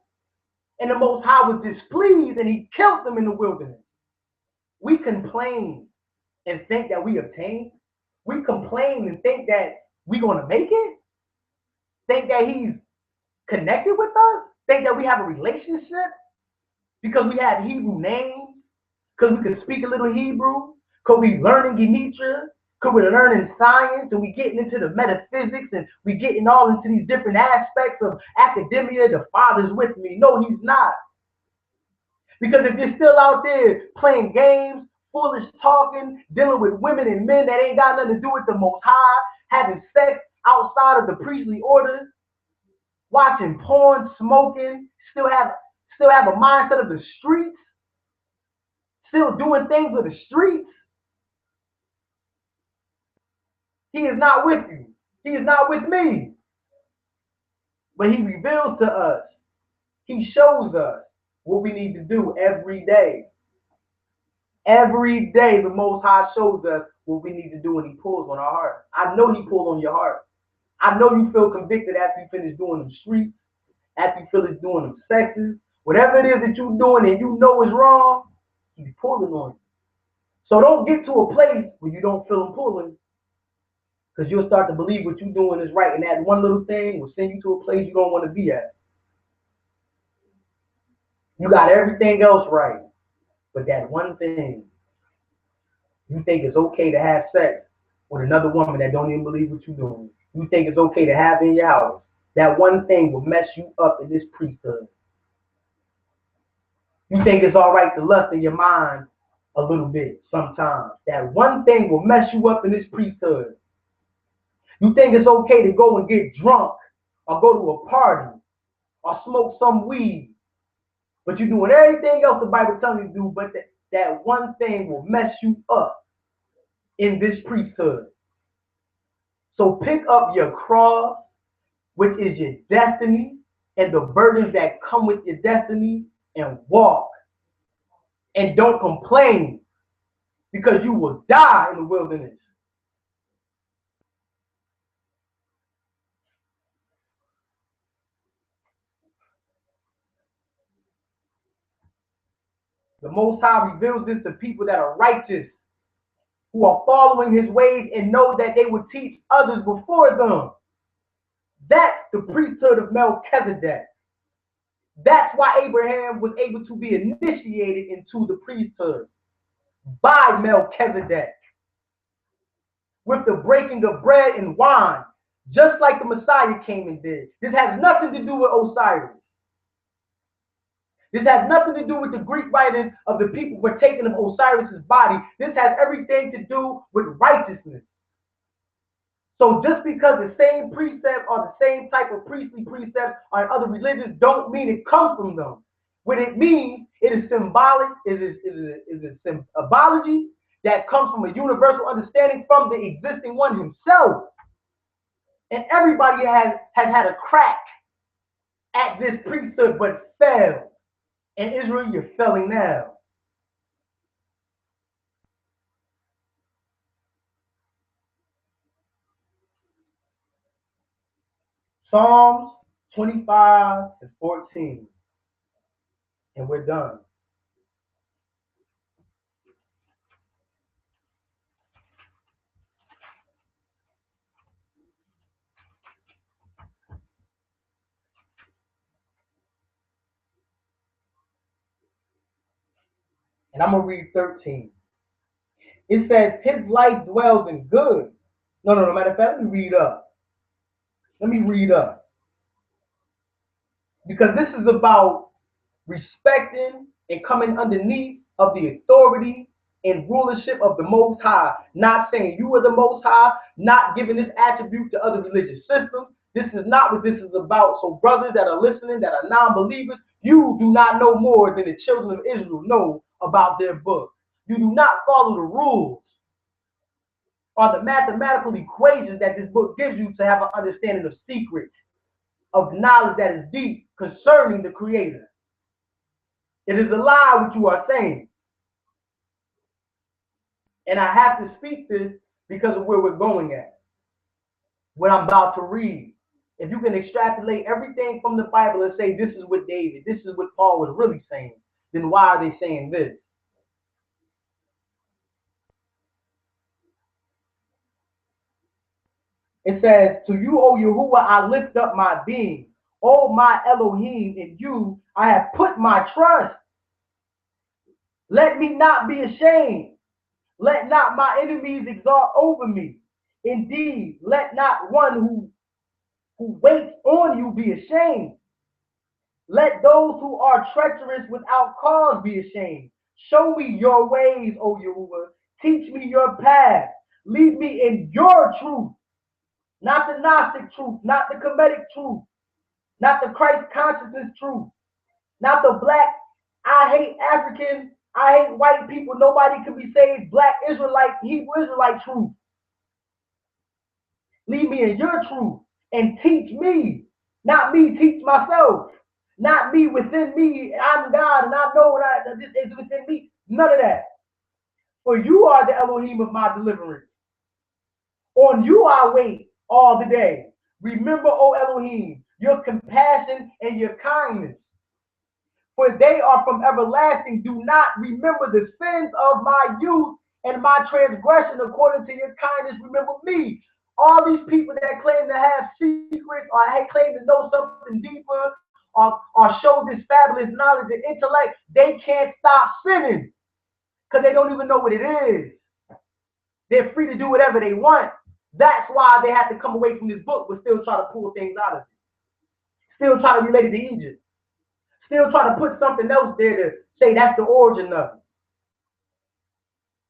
and the Most High was displeased, and he killed them in the wilderness. We complain and think that we obtain. We complain and think that we're going to make it. Think that he's connected with us. Think that we have a relationship because we have Hebrew names, because we can speak a little Hebrew, because we learning Gematria, because we're learning science, and we getting into the metaphysics, and we getting all into these different aspects of academia. The Father's with me. No, he's not. Because if you're still out there playing games, foolish talking, dealing with women and men that ain't got nothing to do with the Most High, having sex outside of the priestly orders, watching porn, smoking, still have a mindset of the streets, still doing things of the streets, he is not with you. He is not with me. But he reveals to us. He shows us what we need to do every day. Every day, the Most High shows us what we need to do, and he pulls on our heart. I know he pulled on your heart. I know you feel convicted after you finish doing them streets, after you finish doing them sexes. Whatever it is that you're doing and you know is wrong, he's pulling on you. So don't get to a place where you don't feel him pulling, because you'll start to believe what you're doing is right, and that one little thing will send you to a place you don't want to be at. You got everything else right, but that one thing, you think it's okay to have sex with another woman that don't even believe what you're doing. You think it's okay to have in your house. That one thing will mess you up in this priesthood. You think it's all right to lust in your mind a little bit sometimes. That one thing will mess you up in this priesthood. You think it's okay to go and get drunk or go to a party or smoke some weed, but you're doing everything else the Bible tells you to do, but that one thing will mess you up in this priesthood. So pick up your cross, which is your destiny, and the burdens that come with your destiny, and walk. And don't complain, because you will die in the wilderness. The Most High reveals this to people that are righteous, who are following his ways and know that they will teach others before them. That's the priesthood of Melchizedek. That's why Abraham was able to be initiated into the priesthood by Melchizedek, with the breaking of bread and wine, just like the Messiah came and did. This has nothing to do with Osiris. This has nothing to do with the Greek writings of the people partaking of Osiris's body. This has everything to do with righteousness. So just because the same precept or the same type of priestly precepts are in other religions don't mean it comes from them. What it means, it is symbolic, it is a symbology that comes from a universal understanding from the existing one himself. And everybody has had a crack at this priesthood but failed. In Israel, you're failing now. Psalms 25 and 14. And we're done. And I'm going to read 13. It says, his life dwells in good. No, matter of fact, let me read up. Because this is about respecting and coming underneath of the authority and rulership of the Most High. Not saying you are the Most High, not giving this attribute to other religious systems. This is not what this is about. So brothers that are listening, that are non-believers, you do not know more than the children of Israel know about their book. You do not follow the rules or the mathematical equations that this book gives you to have an understanding of secrets, of knowledge that is deep concerning the Creator. It is a lie what you are saying. And I have to speak this because of where we're going at. What I'm about to read. If you can extrapolate everything from the Bible and say this is what David, this is what Paul was really saying, then why are they saying this? It says, to you, O Yahuwah, I lift up my being. O my Elohim, in you I have put my trust. Let me not be ashamed. Let not my enemies exalt over me. Indeed, let not one who waits on you be ashamed. Let those who are treacherous without cause be ashamed. Show me your ways, O Yahuwah. Teach me your path. Lead me in your truth. Not the Gnostic truth, not the Kemetic truth, not the Christ consciousness truth, not the black, I hate African, I hate white people. Nobody can be saved. Black Israelite, Hebrew Israelite truth. Leave me in your truth and teach me. Not me teach myself. Not me within me. I'm God and I know that this is within me. None of that. For you are the Elohim of my deliverance. On you I wait all the day. Remember, O Elohim, your compassion and your kindness. For they are from everlasting. Do not remember the sins of my youth and my transgression according to your kindness. Remember me. All these people that claim to have secrets or claim to know something deeper or show this fabulous knowledge and intellect, they can't stop sinning because they don't even know what it is. They're free to do whatever they want. That's why they have to come away from this book, but still try to pull things out of it. Still try to relate it to Egypt. Still try to put something else there to say that's the origin of it.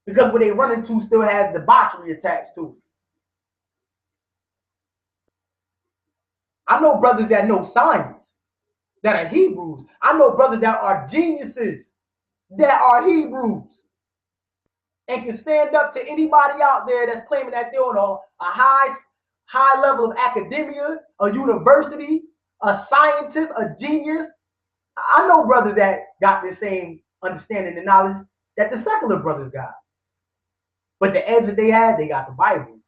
Because what they run into still has debauchery attached to it. I know brothers that know science, that are Hebrews. I know brothers that are geniuses, that are Hebrews, and can stand up to anybody out there that's claiming that they're on a high level of academia, a university, a scientist, a genius. I know brothers that got the same understanding and knowledge that the secular brothers got. But the edge that they had, they got the Bible.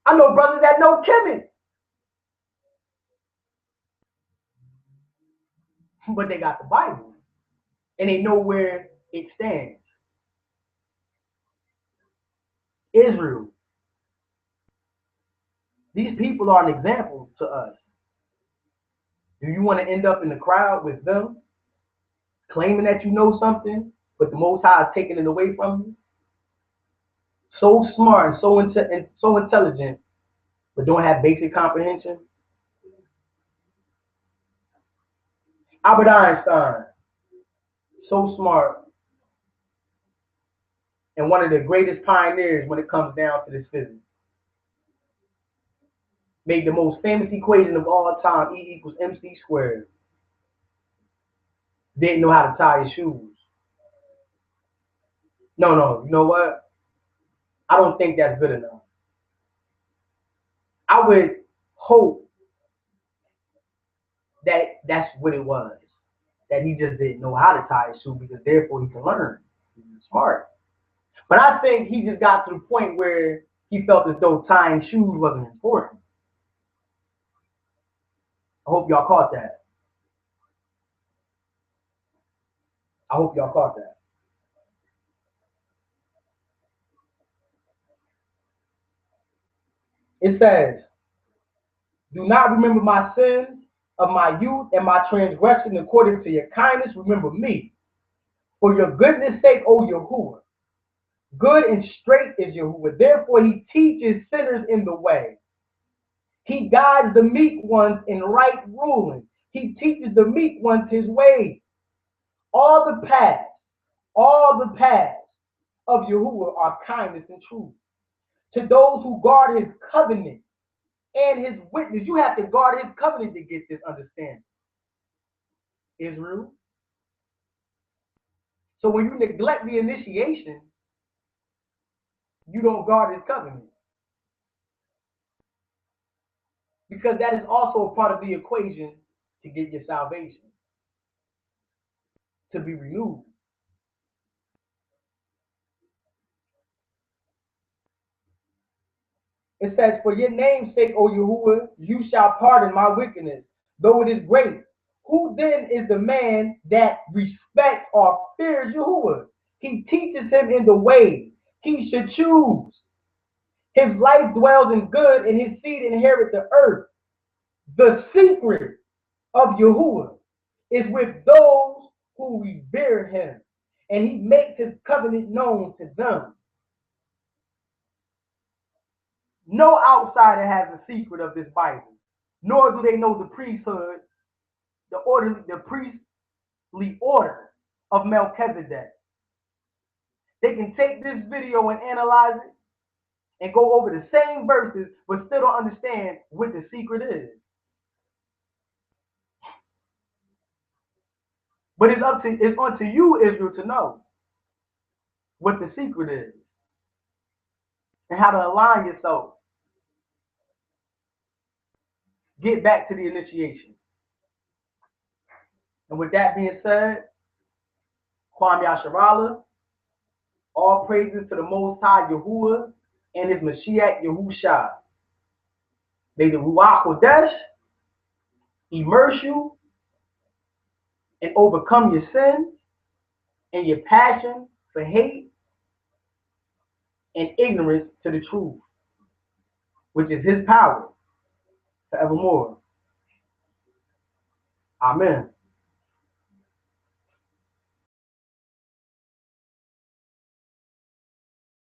I know brothers that know chemists, but they got the Bible. And they know where it stands. Israel. These people are an example to us. Do you want to end up in the crowd with them, claiming that you know something, but the Most High is taking it away from you? So smart and so intelligent, but don't have basic comprehension. Albert Einstein, so smart, and one of the greatest pioneers when it comes down to this physics. Made the most famous equation of all time, E equals MC squared. Didn't know how to tie his shoes. No, you know what? I don't think that's good enough. I would hope that that's what it was. That he just didn't know how to tie his shoe because therefore he can learn. He's smart. But I think he just got to the point where he felt as though tying shoes wasn't important. I hope y'all caught that. I hope y'all caught that. It says, do not remember my sins of my youth and my transgression according to your kindness. Remember me. For your goodness' sake, O Yahuwah. Good and straight is Yahuwah. Therefore, he teaches sinners in the way. He guides the meek ones in right ruling. He teaches the meek ones his ways. All the paths of Yahuwah are kindness and truth. To those who guard his covenant and his witness. You have to guard his covenant to get this understanding. Israel. So when you neglect the initiation, you don't guard his covenant. Because that is also a part of the equation to get your salvation, to be renewed. It says, for your name's sake, O Yahuwah, you shall pardon my wickedness, though it is great. Who then is the man that respects or fears Yahuwah? He teaches him in the way he should choose. His life dwells in good, and his seed inherit the earth. The secret of Yahuwah is with those who revere him, and he makes his covenant known to them. No outsider has the secret of this Bible, nor do they know the priesthood, the priestly order of Melchizedek. They can take this video and analyze it and go over the same verses, but still don't understand what the secret is. But it's unto you, Israel, to know what the secret is and how to align yourself. Get back to the initiation. And with that being said, Kwam Yasharala, all praises to the Most High Yahuwah and his Mashiach Yahusha. May the Ruach Kodesh immerse you and overcome your sins and your passion for hate and ignorance to the truth, which is his power forevermore. Amen.